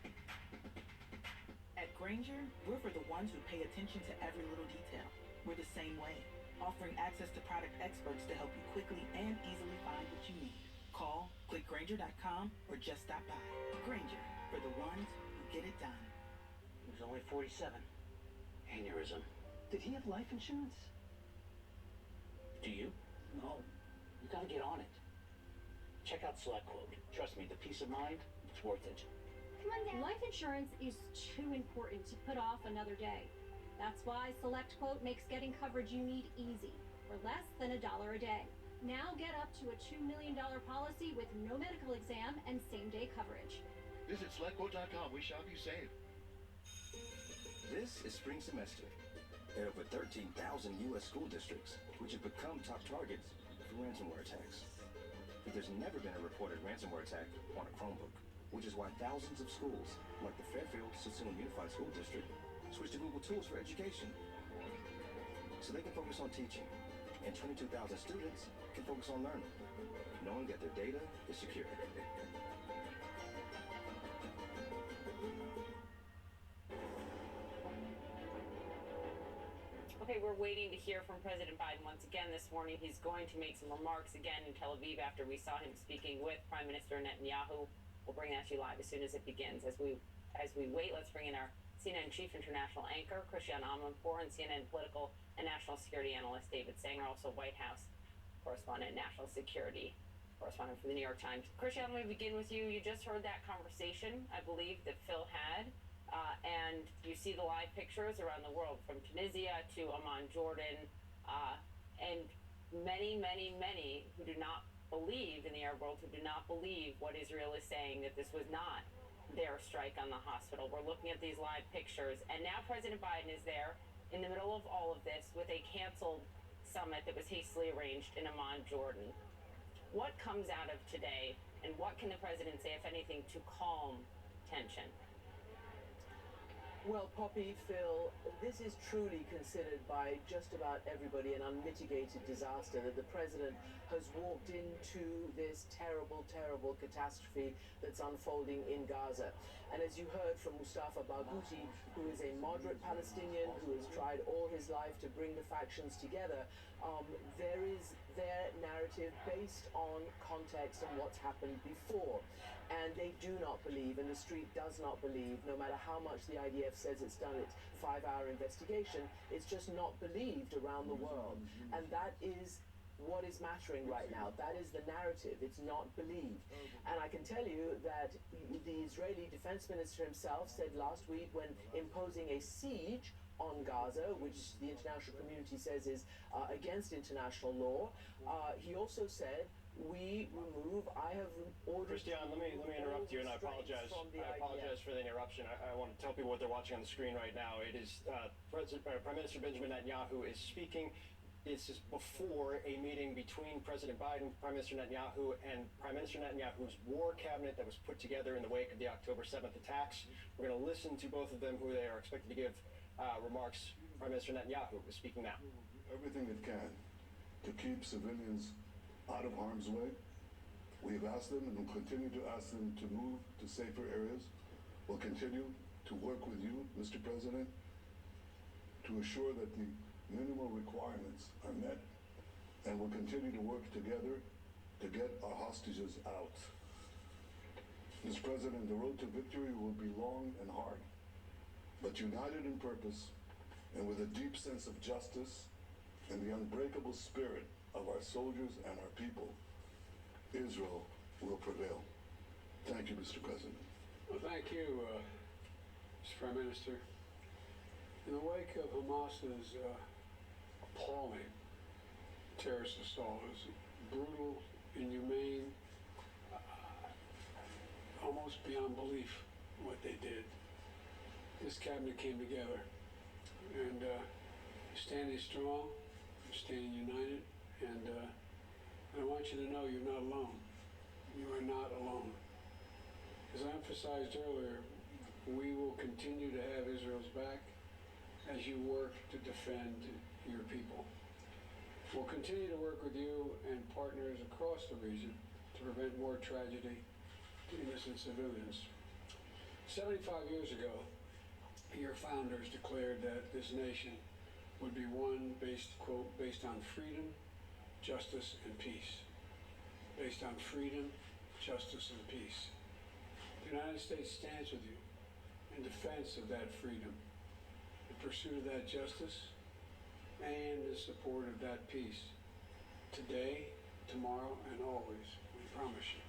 At Grainger, we're for the ones who pay attention to every little detail. We're the same way, offering access to product experts to help you quickly and easily find what you need. Call, click Grainger.com, or just stop by. Grainger, for the ones who get it done. He was only 47. Aneurysm. Did he have life insurance? Do you? No. You gotta get on it. Check out SelectQuote. Trust me, the peace of mind, it's worth it. Come on down. Life insurance is too important to put off another day. That's why SelectQuote makes getting coverage you need easy, for less than $1 a day. Now get up to a $2 million policy with no medical exam and same-day coverage. Visit SelectQuote.com. We shop, you save. This is spring semester. There are over 13,000 U.S. school districts which have become top targets for ransomware attacks. But there's never been a reported ransomware attack on a Chromebook, which is why thousands of schools, like the Fairfield-Sassoon Unified School District, switch to Google Tools for education, so they can focus on teaching, and 22,000 students can focus on learning, knowing that their data is secure. Okay, we're waiting to hear from President Biden once again this morning. He's going to make some remarks again in Tel Aviv after we saw him speaking with Prime Minister Netanyahu. We'll bring that to you live as soon as it begins. As we wait, let's bring in our CNN Chief International Anchor, Christiane Amanpour, and CNN Political and National Security Analyst David Sanger, also White House Correspondent, National Security Correspondent for the New York Times. Christiane, let me begin with you. You just heard that conversation, I believe, that Phil had. And you see the live pictures around the world, from Tunisia to Amman, Jordan, and many, many, many who do not believe in the Arab world, who do not believe what Israel is saying, that this was not their strike on the hospital. We're looking at these live pictures, and now President Biden is there in the middle of all of this with a canceled summit that was hastily arranged in Amman, Jordan. What comes out of today, and what can the president say, if anything, to calm tension? Well, Poppy, Phil, this is truly considered by just about everybody an unmitigated disaster that the president has walked into this terrible, terrible catastrophe that's unfolding in Gaza. And as you heard from Mustafa Barghouti, who is a moderate Palestinian who has tried all his life to bring the factions together, there is their narrative based on context and what's happened before. And they do not believe, and the street does not believe, no matter how much the IDF says it's done its 5-hour investigation, it's just not believed around the world. And that is what is mattering right now. That is the narrative. It's not believed. And I can tell you that the Israeli defense minister himself said last week, when imposing a siege on Gaza, which the international community says is against international law, he also said, I have ordered... Christian, let me interrupt you, and I apologize. I apologize for the interruption. I want to tell people what they're watching on the screen right now. It is Prime Minister Benjamin Netanyahu is speaking. This is before a meeting between President Biden, Prime Minister Netanyahu, and Prime Minister Netanyahu's war cabinet that was put together in the wake of the October 7th attacks. We're going to listen to both of them, who they are expected to give remarks. Prime Minister Netanyahu is speaking now. Everything it can to keep civilians out of harm's way. We've asked them and will continue to ask them to move to safer areas. We'll continue to work with you, Mr. President, to assure that the minimal requirements are met, and we'll continue to work together to get our hostages out. Mr. President, the road to victory will be long and hard, but united in purpose and with a deep sense of justice and the unbreakable spirit of our soldiers and our people, Israel will prevail. Thank you, Mr. President. Well, thank you, Mr. Prime Minister. In the wake of Hamas's appalling terrorist assault, it was brutal, inhumane, almost beyond belief what they did. This cabinet came together, and standing strong, standing united, and I want you to know you're not alone. You are not alone. As I emphasized earlier, we will continue to have Israel's back as you work to defend your people. We'll continue to work with you and partners across the region to prevent more tragedy to innocent civilians. 75 years ago, your founders declared that this nation would be one based, quote, based on freedom, justice, and peace. Based on freedom, justice, and peace. The United States stands with you in defense of that freedom, in pursuit of that justice, and in support of that peace. Today, tomorrow, and always, we promise you.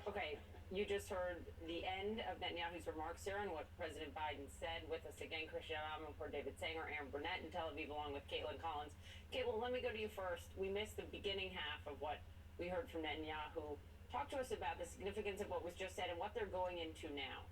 Okay, you just heard the end of Netanyahu's remarks there on what President Biden said. With us again, Christian for David Sanger, Aaron Burnett in Tel Aviv, along with Caitlin Collins. Caitlin, let me go to you first. We missed the beginning half of what we heard from Netanyahu. Talk to us about the significance of what was just said and what they're going into now.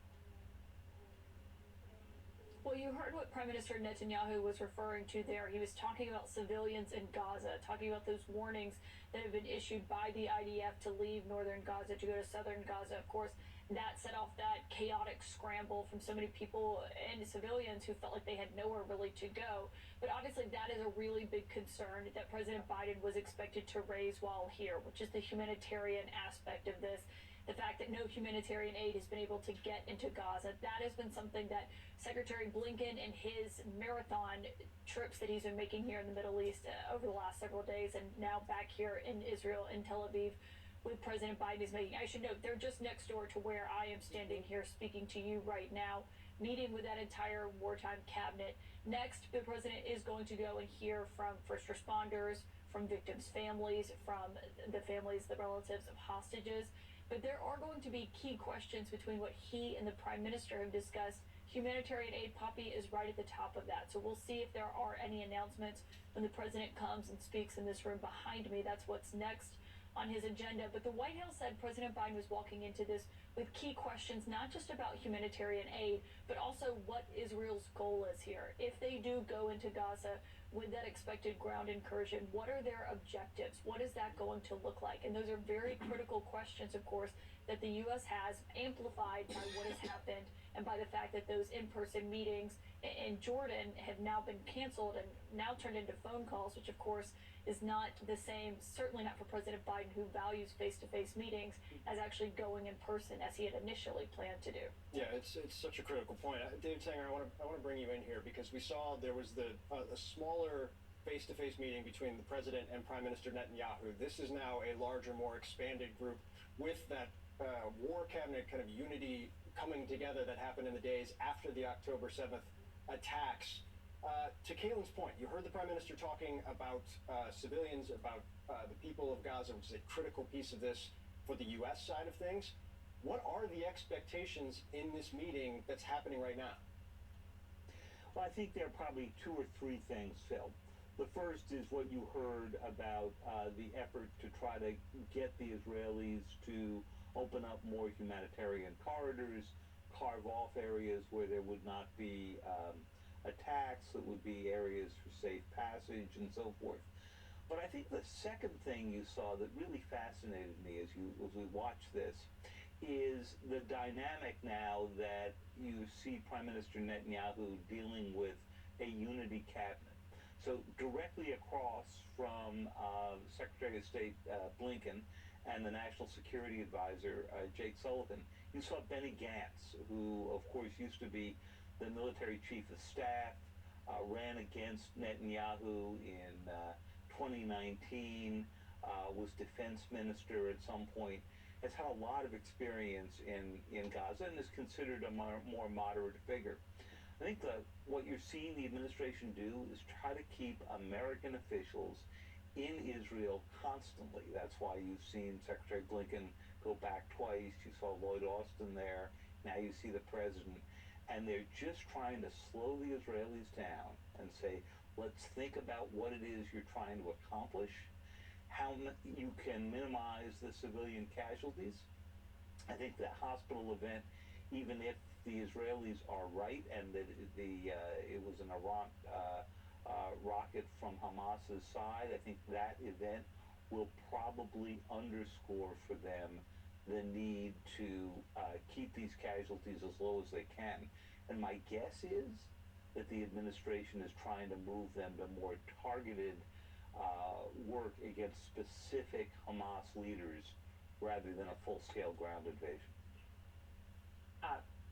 Well, you heard what Prime Minister Netanyahu was referring to there. He was talking about civilians in Gaza, talking about those warnings that have been issued by the IDF to leave northern Gaza to go to southern Gaza. Of course, that set off that chaotic scramble from so many people and civilians who felt like they had nowhere really to go. But obviously that is a really big concern that President Biden was expected to raise while here, which is the humanitarian aspect of this. The fact that no humanitarian aid has been able to get into Gaza, that has been something that Secretary Blinken and his marathon trips that he's been making here in the Middle East over the last several days, and now back here in Israel, in Tel Aviv, with President Biden is making. I should note, they're just next door to where I am standing here speaking to you right now, meeting with that entire wartime cabinet. Next, the president is going to go and hear from first responders, from victims' families, from the families, the relatives of hostages. But there are going to be key questions between what he and the Prime Minister have discussed Humanitarian aid, Poppy, is right at the top of that. So we'll see if there are any announcements when the president comes and speaks in this room behind me. That's what's next on his agenda. But the White House said President Biden was walking into this with key questions, not just about humanitarian aid, but also what Israel's goal is here. If they do go into Gaza with that expected ground incursion, what are their objectives? What is that going to look like? And those are very critical questions, of course, that the U.S. has, amplified by what has happened and by the fact that those in-person meetings in Jordan have now been canceled and now turned into phone calls, which of course is not the same, certainly not for President Biden, who values face-to-face meetings, as actually going in person as he had initially planned to do. Yeah, it's such a critical point. David Sanger, I want to bring you in here because we saw there was a smaller face-to-face meeting between the president and Prime Minister Netanyahu. This is now a larger, more expanded group with that war cabinet kind of unity coming together that happened in the days after the October 7th attacks. To Kaylin's point, you heard the Prime Minister talking about civilians, about the people of Gaza, which is a critical piece of this for the U.S. side of things. What are the expectations in this meeting that's happening right now? Well, I think there are probably two or three things, Phil. The first is what you heard about the effort to try to get the Israelis to open up more humanitarian corridors, carve off areas where there would not be attacks, that would be areas for safe passage and so forth. But I think the second thing you saw that really fascinated me as we watch this is the dynamic now that you see Prime Minister Netanyahu dealing with a unity cabinet. So directly across from Secretary of State Blinken and the National Security Advisor Jake Sullivan, you saw Benny Gantz, who of course used to be the military chief of staff, ran against Netanyahu in 2019, was defense minister at some point, has had a lot of experience in Gaza and is considered a more moderate figure. I think what you're seeing the administration do is try to keep American officials in Israel constantly. That's why you've seen Secretary Blinken go back twice. You saw Lloyd Austin there. Now you see the president. And they're just trying to slow the Israelis down and say, let's think about what it is you're trying to accomplish, how you can minimize the civilian casualties. I think the hospital event, even if the Israelis are right and that it was an Iraq rocket from Hamas's side, I think that event will probably underscore for them the need to keep these casualties as low as they can. And my guess is that the administration is trying to move them to more targeted work against specific Hamas leaders rather than a full-scale ground invasion.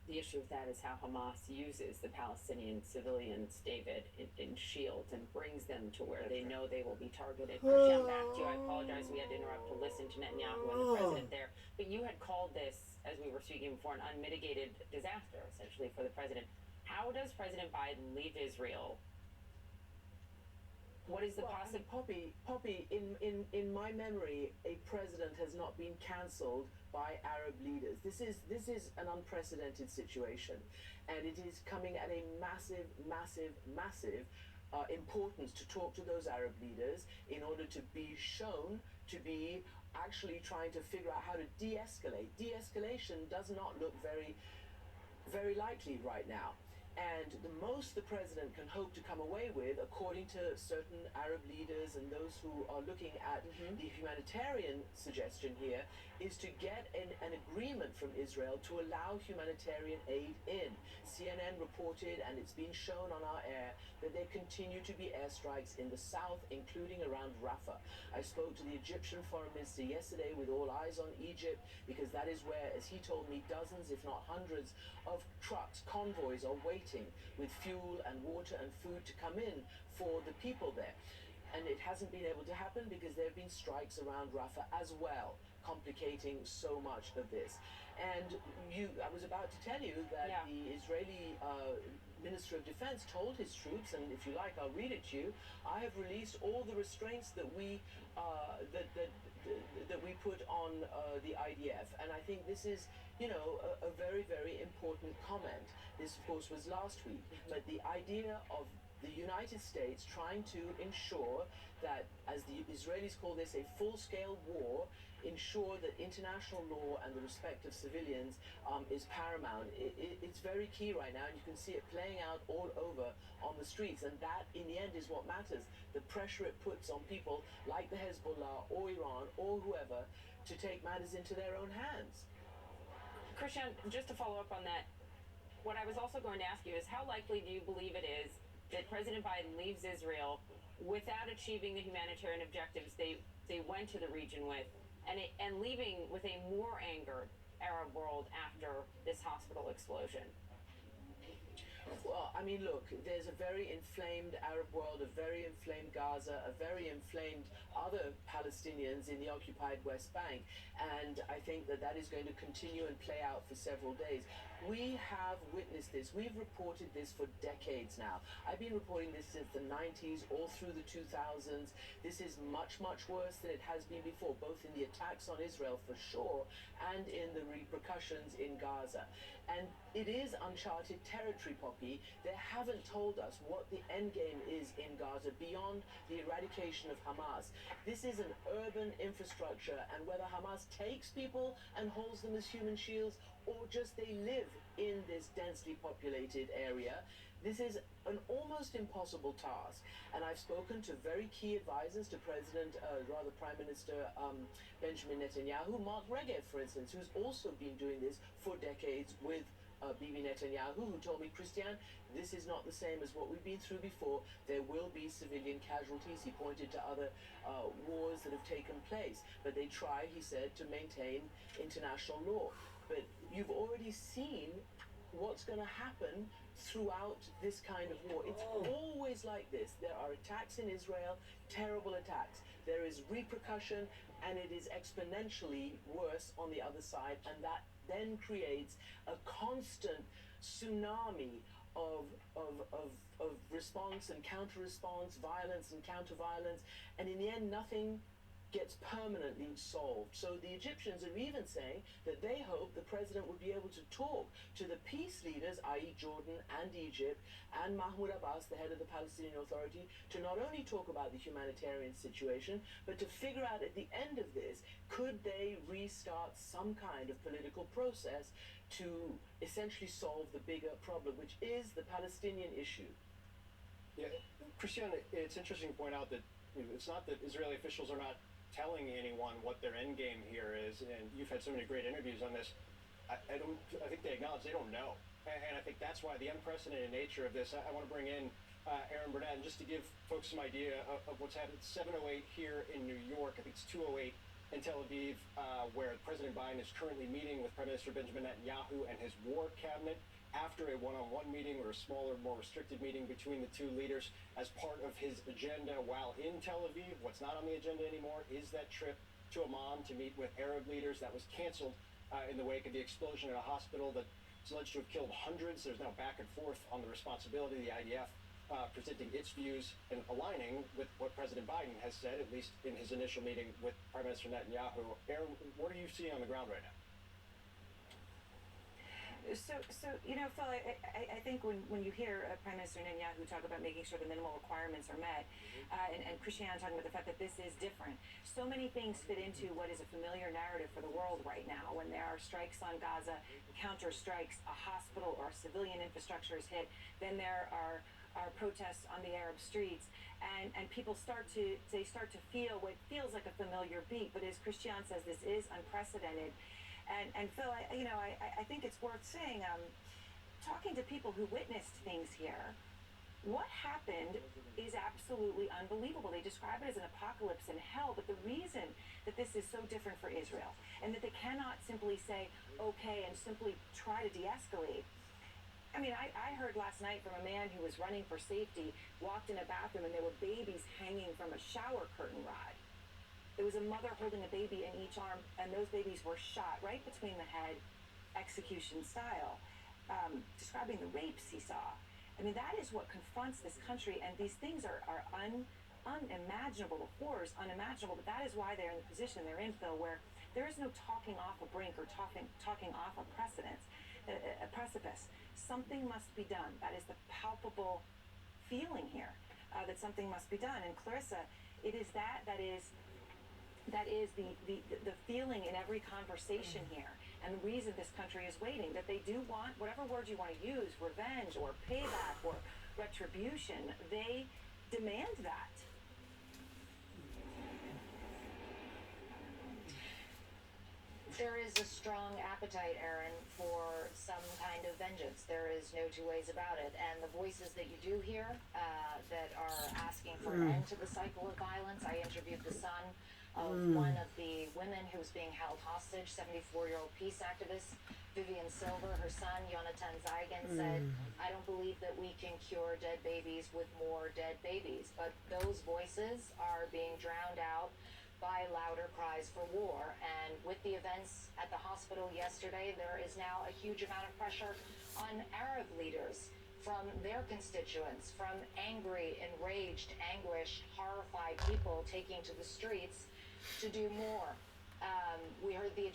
The issue of that is how Hamas uses the Palestinian civilians, David, in shields and brings them to where they know they will be targeted. Prashant, back to you. I apologize. We had to interrupt to listen to Netanyahu and the president there. But you had called this, as we were speaking before, an unmitigated disaster, essentially, for the president. How does President Biden leave Israel? What is the possibility? Poppy, in my memory, a president has not been cancelled by Arab leaders. This is an unprecedented situation, and it is coming at a massive importance to talk to those Arab leaders in order to be shown to be actually trying to figure out how to de-escalate. De-escalation does not look very, very likely right now. And the most the president can hope to come away with, according to certain Arab leaders and those who are looking at the humanitarian suggestion here, is to get an agreement from Israel to allow humanitarian aid in. CNN reported, and it's been shown on our air, that there continue to be airstrikes in the south, including around Rafah. I spoke to the Egyptian foreign minister yesterday with all eyes on Egypt, because that is where, as he told me, dozens, if not hundreds, of trucks, convoys are waiting with fuel and water and food to come in for the people there. And it hasn't been able to happen because there have been strikes around Rafah as well, complicating so much of this. And I was about to tell you that the Israeli Minister of Defense told his troops, and if you like, I'll read it to you, I have released all the restraints that we that we put on the IDF, and I think this is, a very, very important comment. This, of course, was last week, but the idea of the United States trying to ensure that, as the Israelis call this, a full-scale war, ensure that international law and the respect of civilians is paramount. It's very key right now, and you can see it playing out all over on the streets, and that, in the end, is what matters. The pressure it puts on people like the Hezbollah or Iran or whoever to take matters into their own hands. Christian, just to follow up on that, what I was also going to ask you is how likely do you believe it is that President Biden leaves Israel without achieving the humanitarian objectives they went to the region with, and leaving with a more angered Arab world after this hospital explosion? Well, I mean, look, there's a very inflamed Arab world, a very inflamed Gaza, a very inflamed other Palestinians in the occupied West Bank, and I think that that is going to continue and play out for several days. We have witnessed this. We've reported this for decades now. I've been reporting this since the 90s, all through the 2000s. This is much, much worse than it has been before, both in the attacks on Israel for sure, and in the repercussions in Gaza. And it is uncharted territory, Poppy. They haven't told us what the end game is in Gaza beyond the eradication of Hamas. This is an urban infrastructure, and whether Hamas takes people and holds them as human shields, or just they live in this densely populated area, this is an almost impossible task. And I've spoken to very key advisors to Prime Minister Benjamin Netanyahu, Mark Regev, for instance, who's also been doing this for decades with Bibi Netanyahu, who told me, Christian, this is not the same as what we've been through before. There will be civilian casualties. He pointed to other wars that have taken place. But they try, he said, to maintain international law. But you've already seen what's going to happen throughout this kind of war. It's always like this. There are attacks in Israel, terrible attacks. There is repercussion, and it is exponentially worse on the other side, and that then creates a constant tsunami of response and counter-response, violence and counter-violence, and in the end, nothing gets permanently solved. So the Egyptians are even saying that they hope the president would be able to talk to the peace leaders, i.e. Jordan and Egypt, and Mahmoud Abbas, the head of the Palestinian Authority, to not only talk about the humanitarian situation, but to figure out at the end of this, could they restart some kind of political process to essentially solve the bigger problem, which is the Palestinian issue. Yeah, Christian, it's interesting to point out that it's not that Israeli officials are not telling anyone what their end game here is, and you've had so many great interviews on this. I think they acknowledge they don't know, and I think that's why the unprecedented nature of this. I want to bring in Aaron Burnett, and just to give folks some idea of what's happened. It's 7:08 here in New York. I think it's 2:08 in Tel Aviv, where President Biden is currently meeting with Prime Minister Benjamin Netanyahu and his war cabinet after a one-on-one meeting, or a smaller, more restricted meeting between the two leaders as part of his agenda while in Tel Aviv. What's not on the agenda anymore is that trip to Amman to meet with Arab leaders. That was canceled in the wake of the explosion at a hospital that is alleged to have killed hundreds. There's now back and forth on the responsibility of the IDF presenting its views and aligning with what President Biden has said, at least in his initial meeting with Prime Minister Netanyahu. Aaron, what are you seeing on the ground right now? So Phil, I think when you hear Prime Minister Netanyahu talk about making sure the minimal requirements are met, and Christian talking about the fact that this is different, so many things fit into what is a familiar narrative for the world right now. When there are strikes on Gaza, counter strikes, a hospital or civilian infrastructure is hit, then there are protests on the Arab streets, and people start to feel what feels like a familiar beat. But as Christian says, this is unprecedented. And Phil, I think it's worth saying, talking to people who witnessed things here, what happened is absolutely unbelievable. They describe it as an apocalypse in hell, but the reason that this is so different for Israel, and that they cannot simply say, okay, and simply try to de-escalate. I mean, I heard last night from a man who was running for safety, walked in a bathroom, and there were babies hanging from a shower curtain rod. There was a mother holding a baby in each arm, and those babies were shot right between the head, execution style, describing the rapes he saw. I mean, that is what confronts this country, and these things are unimaginable. The horrors unimaginable, but that is why they're in the position they're in, Phil, where there is no talking off a brink or talking off a precipice. Something must be done. That is the palpable feeling here, that something must be done. And Clarissa, it is that is the feeling in every conversation here, and the reason this country is waiting, that they do want, whatever word you want to use, revenge or payback or retribution, they demand that. There is a strong appetite, Aaron, for some kind of vengeance. There is no two ways about it. And the voices that you do hear that are asking for an end to the cycle of violence. I interviewed the son of one of the women who was being held hostage, 74-year-old peace activist Vivian Silver. Her son, Jonathan Zeigen, said, I don't believe that we can cure dead babies with more dead babies. But those voices are being drowned out by louder cries for war. And with the events at the hospital yesterday, there is now a huge amount of pressure on Arab leaders from their constituents, from angry, enraged, anguished, horrified people taking to the streets to do more. We heard the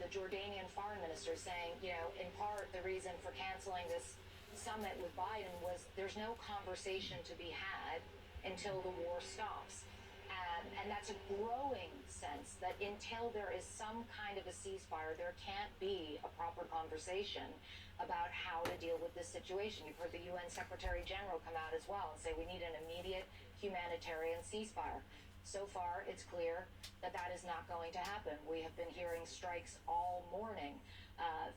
Jordanian foreign minister saying, in part the reason for canceling this summit with Biden was there's no conversation to be had until the war stops. And that's a growing sense that until there is some kind of a ceasefire, there can't be a proper conversation about how to deal with this situation. You've heard the UN Secretary General come out as well and say we need an immediate humanitarian ceasefire. So far, it's clear that that is not going to happen. We have been hearing strikes all morning,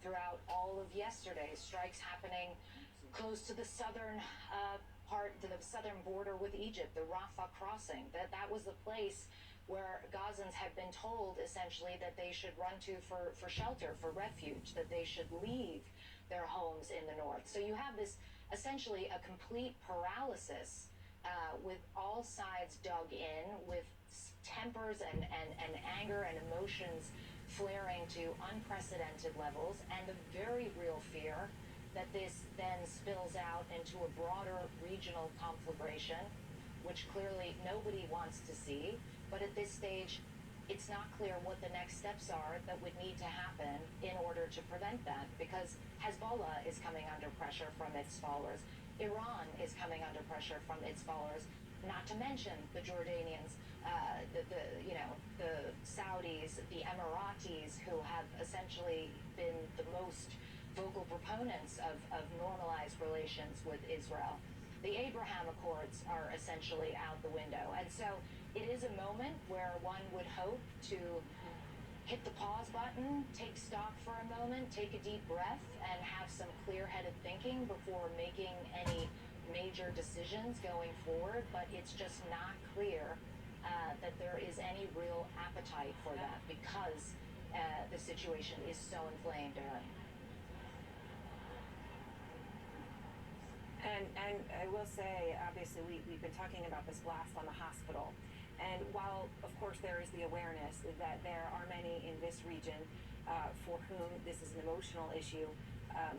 throughout all of yesterday, strikes happening close to the southern to the southern border with Egypt, the Rafah crossing. That was the place where Gazans had been told essentially that they should run to for shelter, for refuge, that they should leave their homes in the north. So you have this essentially a complete paralysis with all sides dug in, with tempers and anger and emotions flaring to unprecedented levels, and the very real fear that this then spills out into a broader regional conflagration, which clearly nobody wants to see. But at this stage, it's not clear what the next steps are that would need to happen in order to prevent that, because Hezbollah is coming under pressure from its followers. Iran is coming under pressure from its followers, not to mention the Jordanians, the Saudis, the Emiratis, who have essentially been the most vocal proponents of normalized relations with Israel. The Abraham Accords are essentially out the window. And so it is a moment where one would hope to hit the pause button, take stock for a moment, take a deep breath, and have some clear-headed thinking before making any major decisions going forward. But it's just not clear that there is any real appetite for that, because the situation is so inflamed, Aaron. And I will say, obviously, we've been talking about this blast on the hospital. And while, of course, there is the awareness that there are many in this region for whom this is an emotional issue,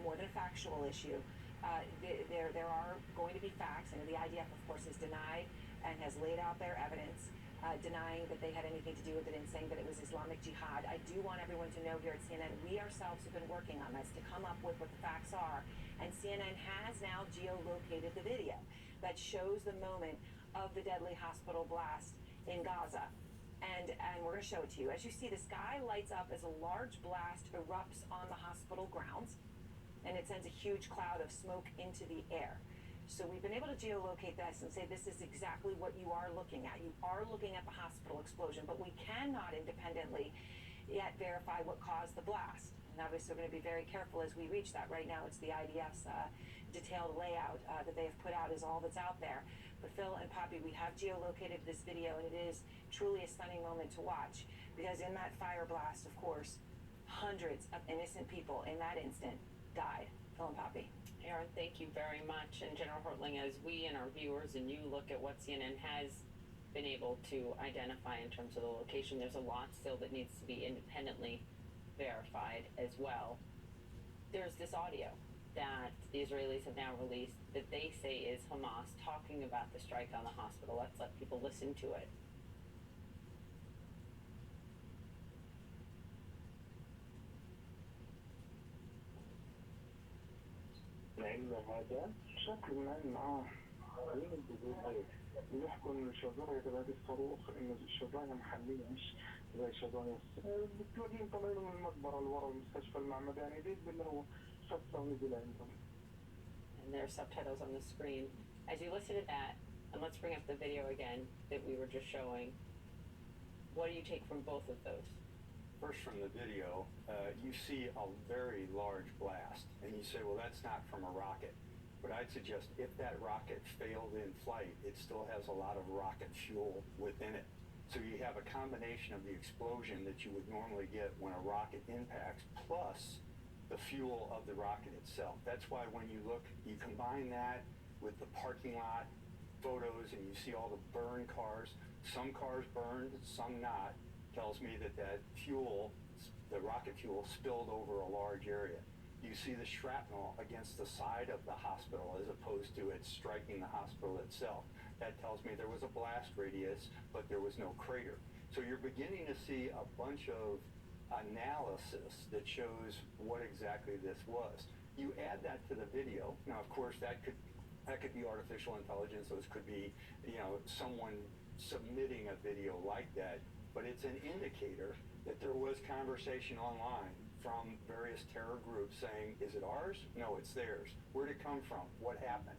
more than a factual issue, there are going to be facts. And the IDF, of course, has denied and has laid out their evidence, denying that they had anything to do with it and saying that it was Islamic Jihad. I do want everyone to know here at CNN, we ourselves have been working on this to come up with what the facts are. And CNN has now geolocated the video that shows the moment of the deadly hospital blast in Gaza. And we're going to show it to you. As you see, the sky lights up as a large blast erupts on the hospital grounds, and it sends a huge cloud of smoke into the air. So we've been able to geolocate this and say this is exactly what you are looking at. You are looking at the hospital explosion, but we cannot independently yet verify what caused the blast. And obviously we're going to be very careful as we reach that. Right now it's the IDF's detailed layout that they have put out is all that's out there. But Phil and Poppy, we have geolocated this video, and it is truly a stunning moment to watch, because in that fire blast, of course, hundreds of innocent people in that instant died. Phil and Poppy. Aaron, thank you very much. And General Hertling, as we and our viewers and you look at what CNN has been able to identify in terms of the location, there's a lot still that needs to be independently verified as well. There's this audio that the Israelis have now released that they say is Hamas talking about the strike on the hospital. Let's let people listen to it. لأن هذا بشكل ما معاه خلينا نقول هيك بيحكوا إن الشظايا تبعت الصاروخ إنه الشظايا محلية مش زي شظايا بتلاقيهم طالعين من المقبرة اللي ورا المستشفى المعمداني دي اللي هو خفة ونزل عندهم. And there are subtitles on the screen. As you listen to that, and let's bring up the video again that we were just showing. What do you take from both of those? First, from the video, you see a very large blast, and you say, well, that's not from a rocket. But I'd suggest if that rocket failed in flight, it still has a lot of rocket fuel within it. So you have a combination of the explosion that you would normally get when a rocket impacts, plus the fuel of the rocket itself. That's why when you look, you combine that with the parking lot photos, and you see all the burned cars. Some cars burned, some not. Tells me that that fuel, the rocket fuel, spilled over a large area. You see the shrapnel against the side of the hospital as opposed to it striking the hospital itself. That tells me there was a blast radius, but there was no crater. So you're beginning to see a bunch of analysis that shows what exactly this was. You add that to the video. Now, of course, that could be artificial intelligence. Those could be, someone submitting a video like that. But it's an indicator that there was conversation online from various terror groups saying, is it ours? No, it's theirs. Where'd it come from? What happened?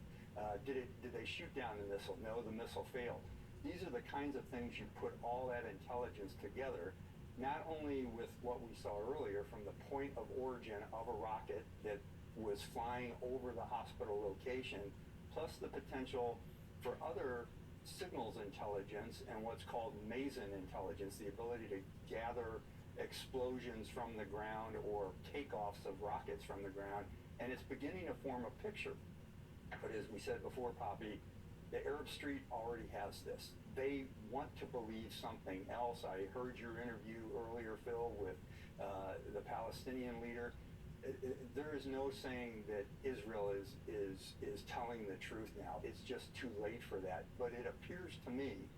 Did they shoot down the missile? No, the missile failed. These are the kinds of things you put all that intelligence together, not only with what we saw earlier from the point of origin of a rocket that was flying over the hospital location, plus the potential for other signals intelligence and what's called Mason intelligence, the ability to gather explosions from the ground or takeoffs of rockets from the ground, and it's beginning to form a picture. But as we said before, Poppy, the Arab Street already has this. They want to believe something else. I heard your interview earlier, Phil, with the Palestinian leader. There is no saying that Israel is telling the truth now. It's just too late for that. But it appears to me,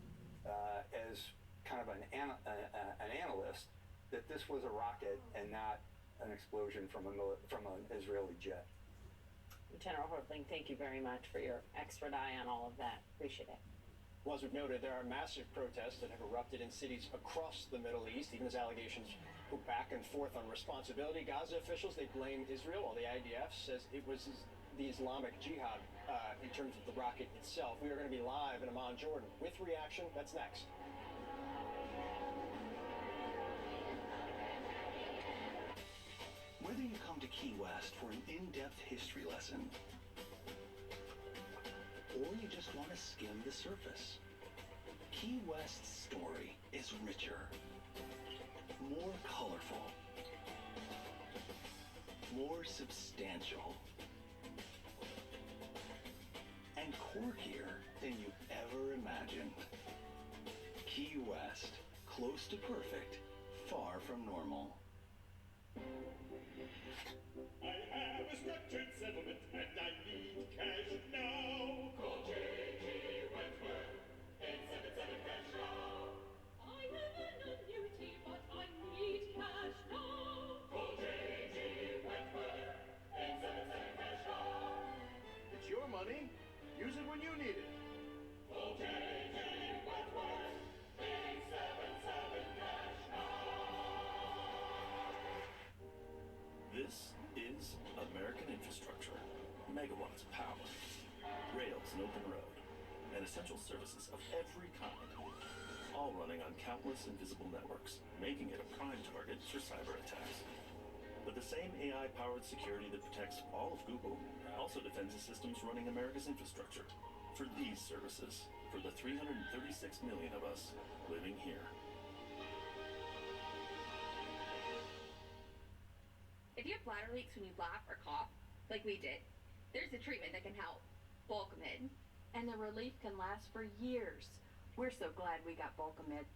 as kind of an analyst, that this was a rocket and not an explosion from an Israeli jet. Lieutenant Hortling, thank you very much for your expert eye on all of that. Appreciate it. Well, as we've noted, there are massive protests that have erupted in cities across the Middle East, even as allegations go back and forth on responsibility. Gaza officials, they blame Israel, while the IDF says it was the Islamic Jihad in terms of the rocket itself. We are going to be live in Amman, Jordan, with reaction. That's next. Whether you come to Key West for an in-depth history lesson, or you just want to skim the surface, Key West's story is richer, more colorful, more substantial, and quirkier than you ever imagined. Key West, close to perfect, far from normal. I have a structured settlement and I need cash now. Call J.G. Wentworth, 877 cash now. I have an annuity, but I need cash now. Call J.G. Wentworth, 877 cash now. It's your money. Use it when you need it. Call J.G. Wentworth, 877 cash now. This is American infrastructure. Megawatts of power, rails and open road, and essential services of every kind, all running on countless invisible networks, making it a prime target for cyber attacks. But the same AI-powered security that protects all of Google also defends the systems running America's infrastructure. For these services, for the 336 million of us living here. If you have bladder leaks when you laugh or cough, like we did, there's a treatment that can help. Bulkamid. And the relief can last for years. We're so glad we got Bulkamid.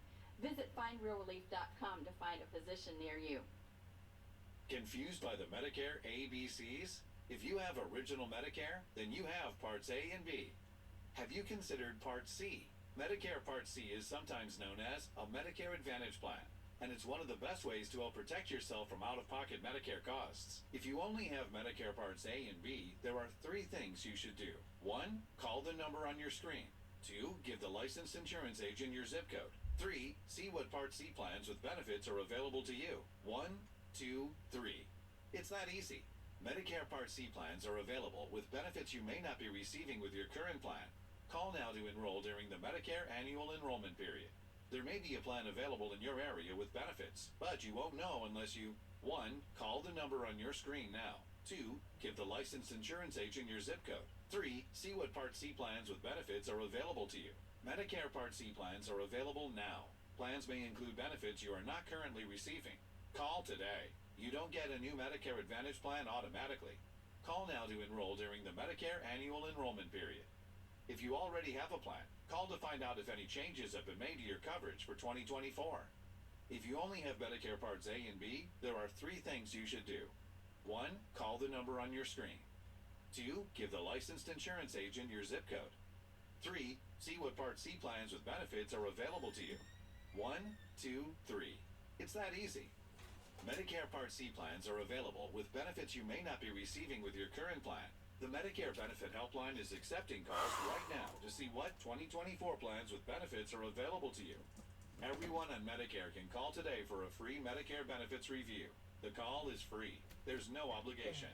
Visit findrealrelief.com to find a physician near you. Confused by the Medicare ABCs? If you have Original Medicare, then you have Parts A and B. Have you considered Part C? Medicare Part C is sometimes known as a Medicare Advantage plan, and it's one of the best ways to help protect yourself from out-of-pocket Medicare costs. If you only have Medicare Parts A and B, there are 3 things you should do. 1. Call the number on your screen. 2. Give the licensed insurance agent your zip code. 3. See what Part C plans with benefits are available to you. 1, 2, 3. It's that easy. Medicare Part C plans are available with benefits you may not be receiving with your current plan. Call now to enroll during the Medicare annual enrollment period. There may be a plan available in your area with benefits, but you won't know unless you 1. Call the number on your screen now. 2. Give the licensed insurance agent your zip code. 3. See what Part C plans with benefits are available to you. Medicare Part C plans are available now. Plans may include benefits you are not currently receiving. Call today. You don't get a new Medicare Advantage plan automatically. Call now to enroll during the Medicare annual enrollment period. If you already have a plan, call to find out if any changes have been made to your coverage for 2024. If you only have Medicare Parts A and B, there are 3 things you should do. 1. Call the number on your screen. 2. Give the licensed insurance agent your zip code. 3. See what Part C plans with benefits are available to you. 1, 2, 3. It's that easy. Medicare Part C plans are available with benefits you may not be receiving with your current plan. The Medicare Benefit Helpline is accepting calls right now to see what 2024 plans with benefits are available to you. Everyone on Medicare can call today for a free Medicare benefits review. The call is free. There's no obligation.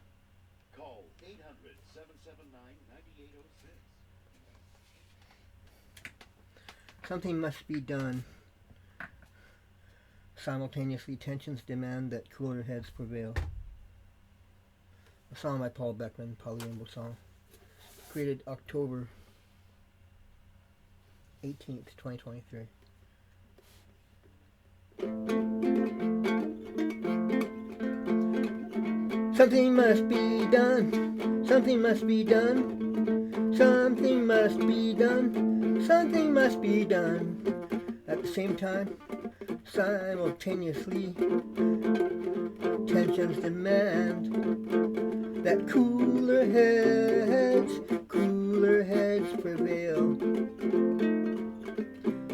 Call 800-779-9806. Something must be done. Simultaneously, tensions demand that cooler heads prevail. A song by Paul Beckman, polylingual song. Created October 18th, 2023. Something must be done. Something must be done. Something must be done. Something must be done. At the same time, simultaneously, tensions demand that cooler heads prevail.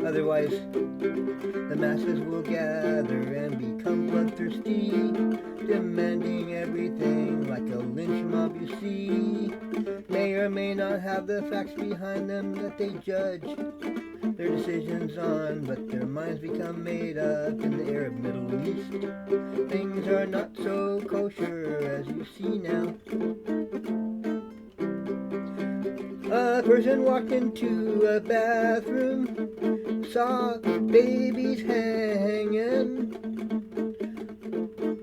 Otherwise, the masses will gather and become bloodthirsty, demanding everything like a lynch mob you see. May or may not have the facts behind them that they judge their decisions on, but their minds become made up in the Arab Middle East. Things are not so kosher as you see now. A person walked into a bathroom, saw babies hanging,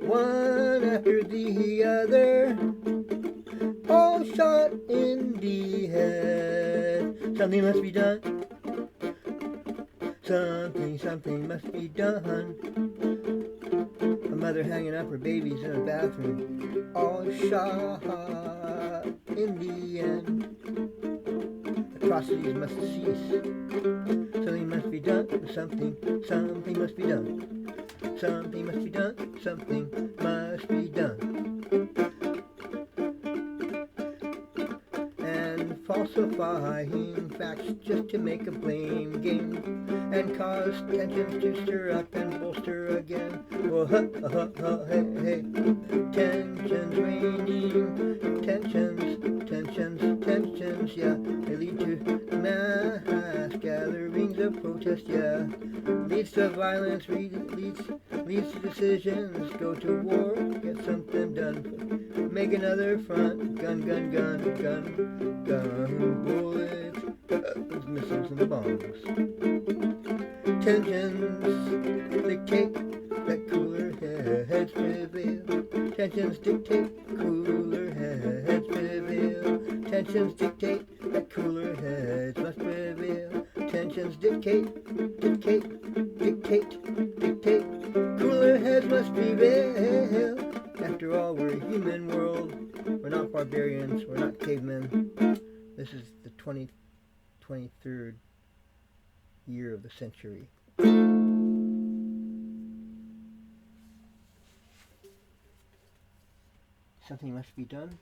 one after the other, all shot in the head. Something must be done. Something must be done. A mother hanging up her babies in a bathroom, all shot in the end. Atrocities must cease. Something must be done. Something must be done. Something must be done. Something must be done. And falsifying facts just to make a blame game and cause tensions to stir up and bolster again. Oh, hey. Tensions raining, tensions, yeah. They lead to mass gatherings of protest, yeah. Leads to violence, leads to decisions. Go to war, get something done. Make another front, gun, bullets, missiles and bombs. Tensions dictate that cooler heads prevail. Tensions dictate cooler heads prevail. Tensions dictate that cooler heads must prevail. Tensions dictate. Cooler heads must prevail. After all, we're a human world. We're not barbarians. We're not cavemen. This is the 23rd year of the century. Something must be done.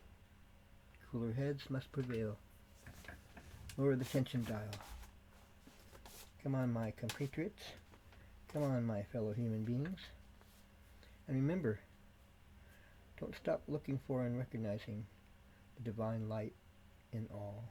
cooler heads must prevail. Lower the tension dial. Come on, my compatriots. Come on, my fellow human beings. And remember, don't stop looking for and recognizing the divine light in all.